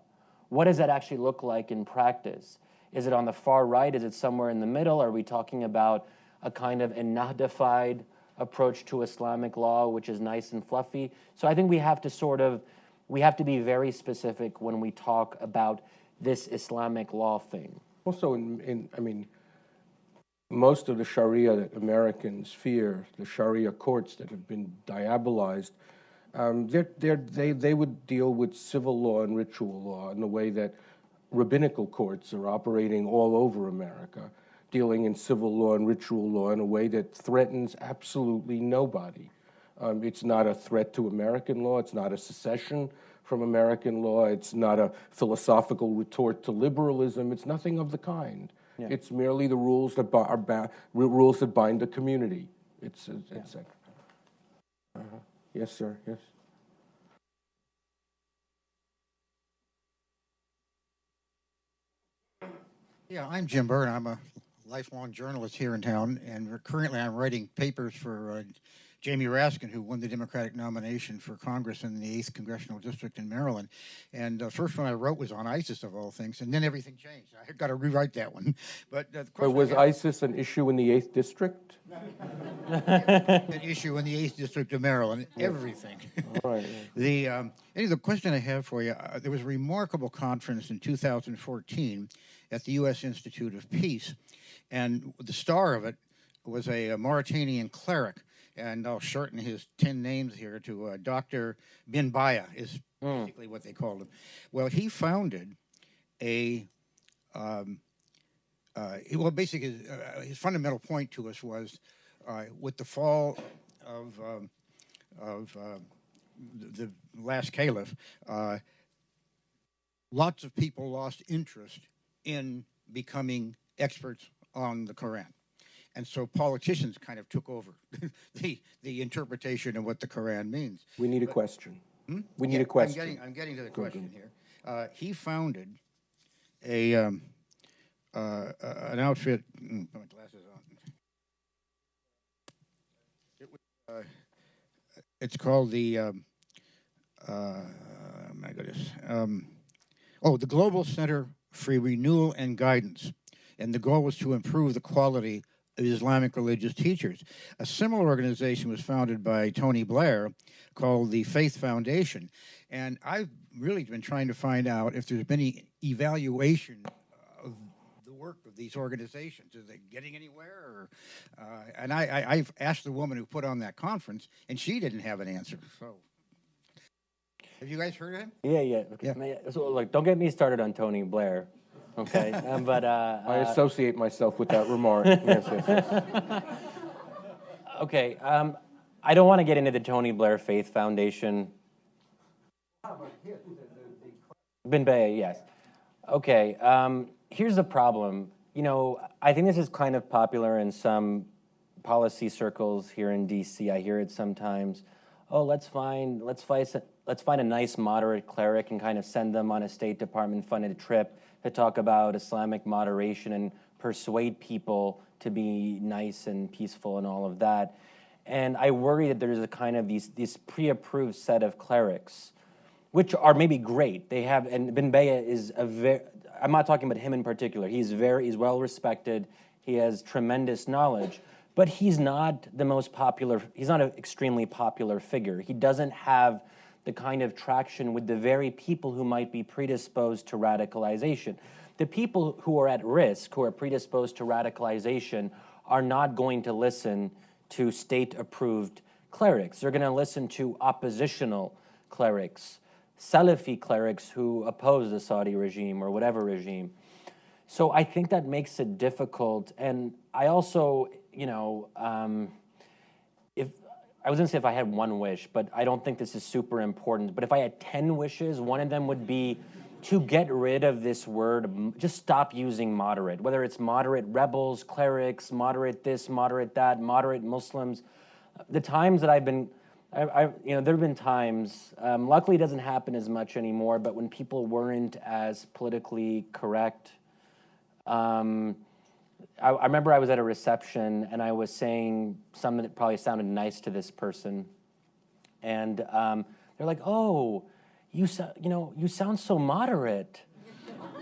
What does that actually look like in practice? Is it on the far right? Is it somewhere in the middle? Are we talking about a kind of Nahdified approach to Islamic law, which is nice and fluffy? So I think we have to be very specific when we talk about this Islamic law thing. Also, most of the Sharia that Americans fear, the Sharia courts that have been diabolized, they would deal with civil law and ritual law in the way that rabbinical courts are operating all over America, dealing in civil law and ritual law in a way that threatens absolutely nobody. It's not a threat to American law. It's not a secession from American law. It's not a philosophical retort to liberalism. It's nothing of the kind. Yeah. It's merely the rules that rules that bind the community. Yes, sir. Yes. Yeah, I'm Jim Byrne. I'm a lifelong journalist here in town, and currently I'm writing papers for Jamie Raskin, who won the Democratic nomination for Congress in the 8th Congressional District in Maryland. And the first one I wrote was on ISIS, of all things, and then everything changed. I got to rewrite that one. But was ISIS an issue in the 8th District? An issue in the 8th District of Maryland, everything. Right. The question I have for you, there was a remarkable conference in 2014 at the U.S. Institute of Peace, and the star of it was a Mauritanian cleric, and I'll shorten his 10 names here to Dr. Bin Baya is basically what they called him. Well, he founded his fundamental point to us was with the fall of the last caliph, lots of people lost interest in becoming experts on the Quran. And so politicians kind of took over the interpretation of what the Quran means. We need a question. We need a question. I'm getting to the question here. He founded an outfit. Put my glasses on. It's called the. My goodness. The Global Center for Renewal and Guidance, and the goal was to improve the quality of Islamic religious teachers. A similar organization was founded by Tony Blair called the Faith Foundation. And I've really been trying to find out if there's been any evaluation of the work of these organizations. Are they getting anywhere? And I've asked the woman who put on that conference, and she didn't have an answer. So, have you guys heard of him? Yeah. Okay. Yeah. So, like, don't get me started on Tony Blair. Okay, but I associate myself with that remark. Yes. Okay, I don't want to get into the Tony Blair Faith Foundation. Bin Bay, yes. Okay, here's the problem. You know, I think this is kind of popular in some policy circles here in DC. I hear it sometimes. Oh, let's find a nice moderate cleric and kind of send them on a State Department funded trip to talk about Islamic moderation and persuade people to be nice and peaceful and all of that. And I worry that there's a kind of these pre-approved set of clerics, which are maybe great. They have, and Bin Baya is a very, I'm not talking about him in particular. He's well respected. He has tremendous knowledge, but he's not the most popular, he's not an extremely popular figure. He doesn't have the kind of traction with the very people who might be predisposed to radicalization. The people who are at risk, who are predisposed to radicalization, are not going to listen to state-approved clerics. They're going to listen to oppositional clerics, Salafi clerics who oppose the Saudi regime or whatever regime. So I think that makes it difficult. And I also, you know, if I was going to say if I had one wish, but I don't think this is super important. But if I had 10 wishes, one of them would be to get rid of this word, just stop using moderate, whether it's moderate rebels, clerics, moderate this, moderate that, moderate Muslims. The times that I've been, you know, there have been times, luckily it doesn't happen as much anymore, but when people weren't as politically correct, I remember I was at a reception and I was saying something that probably sounded nice to this person. And they're like, oh, you sound so moderate,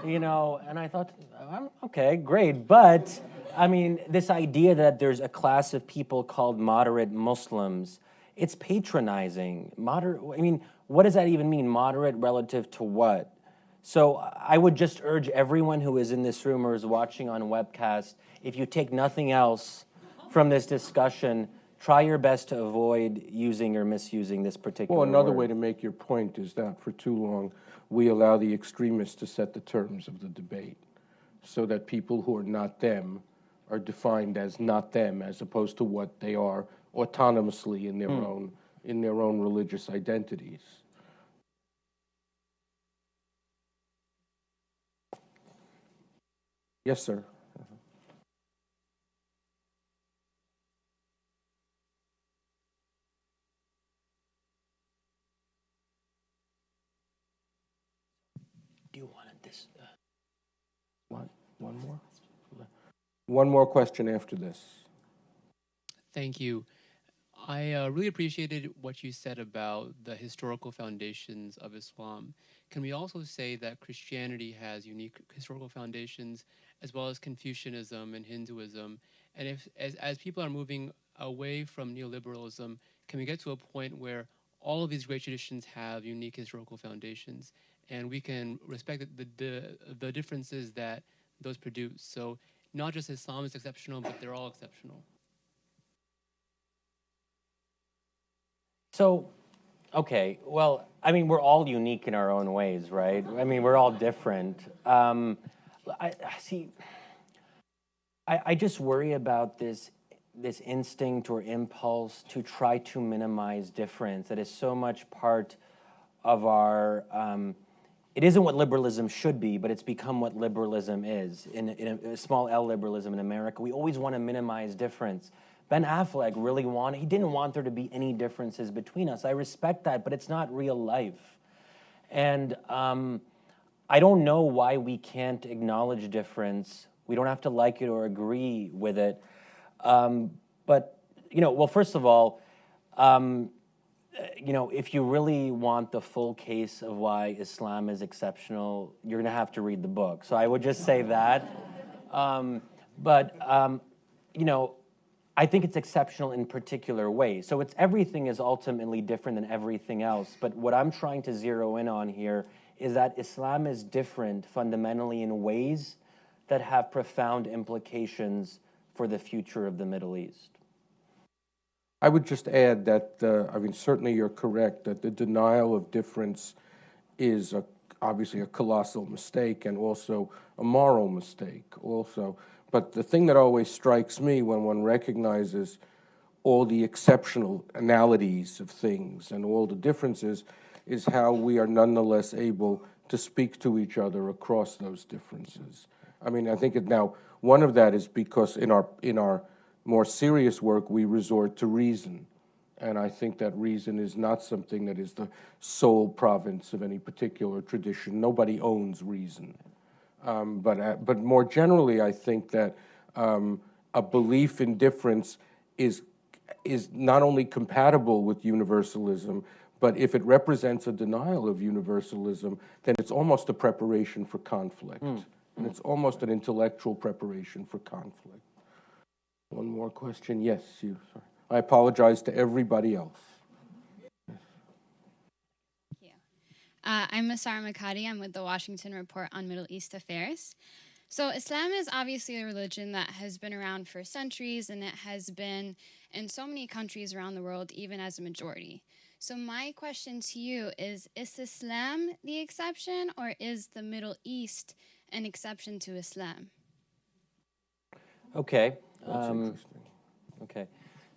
you know, and I thought, okay, great. But I mean, this idea that there's a class of people called moderate Muslims, it's patronizing. Moderate, I mean, what does that even mean? Moderate relative to what? So I would just urge everyone who is in this room or is watching on webcast, if you take nothing else from this discussion, try your best to avoid using or misusing this particular Well, another word. way to make your point is that for too long, we allow the extremists to set the terms of the debate so that people who are not them are defined as not them as opposed to what they are autonomously in their own religious identities. Yes, sir. Do you want this? One more? One more question after this. Thank you. I really appreciated what you said about the historical foundations of Islam. Can we also say that Christianity has unique historical foundations, as well as Confucianism and Hinduism? And if, as people are moving away from neoliberalism, can we get to a point where all of these great traditions have unique historical foundations, and we can respect the differences that those produce? So not just Islam is exceptional, but they're all exceptional. So, okay, well, I mean, we're all unique in our own ways, right? I mean, we're all different. I just worry about this instinct or impulse to try to minimize difference that is so much part of our, it isn't what liberalism should be, but it's become what liberalism is. In a small L liberalism in America, we always want to minimize difference. Ben Affleck he didn't want there to be any differences between us. I respect that, but it's not real life. And I don't know why we can't acknowledge difference. We don't have to like it or agree with it. But, you know, well, first of all, you know, if you really want the full case of why Islam is exceptional, you're going to have to read the book. So I would just say that. You know, I think it's exceptional in particular ways. So everything is ultimately different than everything else. But what I'm trying to zero in on here is that Islam is different fundamentally in ways that have profound implications for the future of the Middle East. I would just add that, I mean, certainly you're correct that the denial of difference is obviously a colossal mistake and also a moral mistake also. But the thing that always strikes me when one recognizes all the exceptionalities of things and all the differences is how we are nonetheless able to speak to each other across those differences. I mean, I think now one of that is because in our more serious work we resort to reason, and I think that reason is not something that is the sole province of any particular tradition. Nobody owns reason, but more generally, I think that a belief in difference is not only compatible with universalism, but if it represents a denial of universalism, then it's almost a preparation for conflict. And it's almost an intellectual preparation for conflict. One more question. Yes, you. Sorry. I apologize to everybody else. Thank you. I'm Masara Makati. I'm with the Washington Report on Middle East Affairs. So Islam is obviously a religion that has been around for centuries, and it has been in so many countries around the world, even as a majority. So my question to you is Islam the exception, or is the Middle East an exception to Islam? Okay. That's interesting. Okay.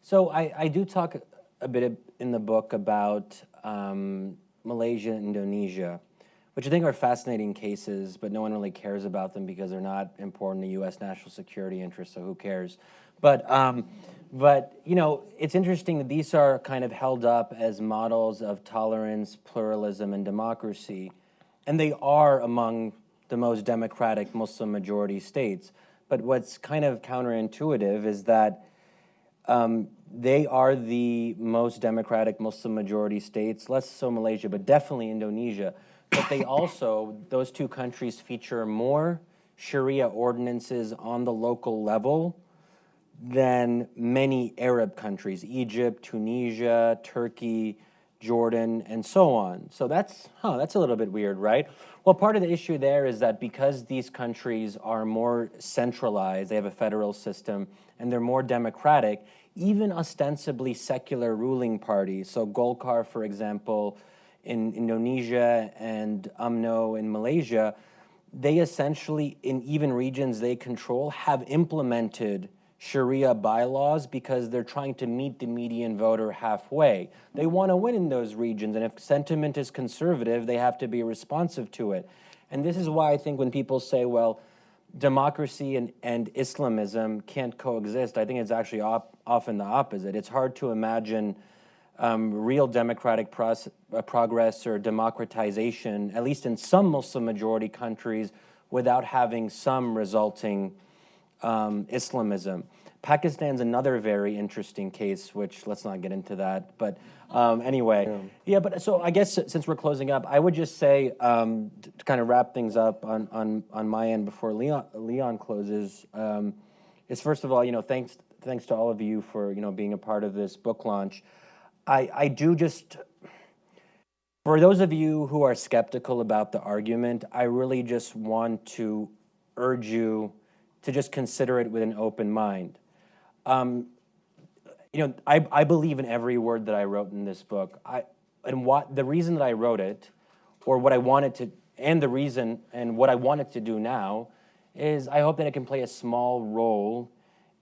So I do talk a bit in the book about Malaysia and Indonesia, which I think are fascinating cases, but no one really cares about them because they're not important to U.S. national security interests, so who cares? But you know, it's interesting that these are kind of held up as models of tolerance, pluralism, and democracy, and they are among the most democratic Muslim majority states. But what's kind of counterintuitive is that they are the most democratic Muslim majority states, less so Malaysia, but definitely Indonesia. But they also, those two countries feature more Sharia ordinances on the local level than many Arab countries, Egypt, Tunisia, Turkey, Jordan, and so on. So that's a little bit weird, right? Well, part of the issue there is that because these countries are more centralized, they have a federal system, and they're more democratic, even ostensibly secular ruling parties, so Golkar, for example, in Indonesia and UMNO in Malaysia, they essentially, in even regions they control, have implemented Sharia bylaws because they're trying to meet the median voter halfway. They want to win in those regions, and if sentiment is conservative, they have to be responsive to it. And this is why I think when people say, well, democracy and Islamism can't coexist, I think it's actually often the opposite. It's hard to imagine real democratic progress or democratization, at least in some Muslim majority countries, without having some resulting Islamism. Pakistan's another very interesting case, which let's not get into that. But anyway, yeah. But so I guess since we're closing up, I would just say to kind of wrap things up on my end before Leon closes. Is first of all, you know, thanks to all of you for being a part of this book launch. I do just, for those of you who are skeptical about the argument, I really just want to urge you to just consider it with an open mind. I believe in every word that I wrote in this book. The reason that I wrote it, or what I wanted to, and the reason and what I wanted to do now, is I hope that it can play a small role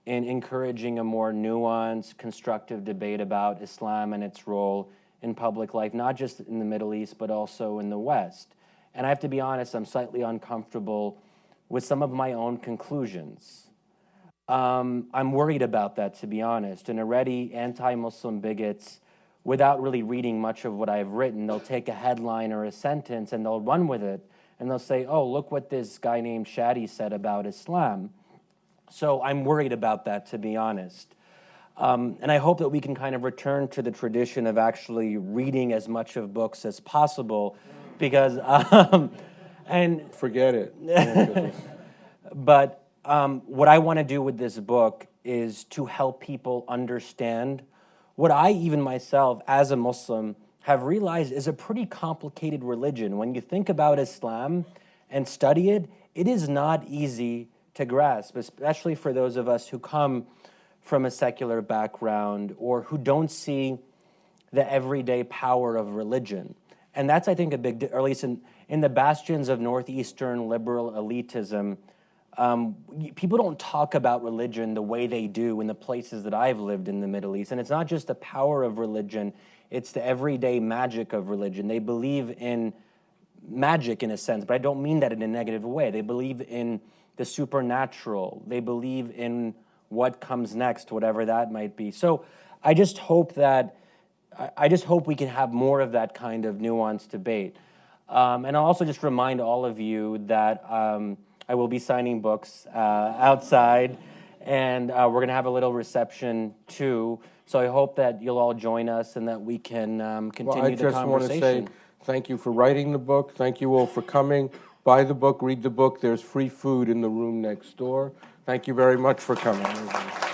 in encouraging a more nuanced, constructive debate about Islam and its role in public life, not just in the Middle East, but also in the West. And I have to be honest, I'm slightly uncomfortable with some of my own conclusions. I'm worried about that, to be honest. And already anti-Muslim bigots, without really reading much of what I've written, they'll take a headline or a sentence and they'll run with it. And they'll say, oh, look what this guy named Shadi said about Islam. So I'm worried about that, to be honest. And I hope that we can kind of return to the tradition of actually reading as much of books as possible, because and forget it. But what I want to do with this book is to help people understand what I, even myself, as a Muslim, have realized is a pretty complicated religion. When you think about Islam and study it, it is not easy to grasp, especially for those of us who come from a secular background or who don't see the everyday power of religion. And that's, I think, a big, or at least in the bastions of Northeastern liberal elitism, people don't talk about religion the way they do in the places that I've lived in the Middle East. And it's not just the power of religion, it's the everyday magic of religion. They believe in magic in a sense, but I don't mean that in a negative way. They believe in the supernatural. They believe in what comes next, whatever that might be. So I just hope we can have more of that kind of nuanced debate. And I'll also just remind all of you that I will be signing books outside, and we're going to have a little reception too. So I hope that you'll all join us and that we can continue the conversation. I just want to say thank you for writing the book. Thank you all for coming. Buy the book, read the book. There's free food in the room next door. Thank you very much for coming.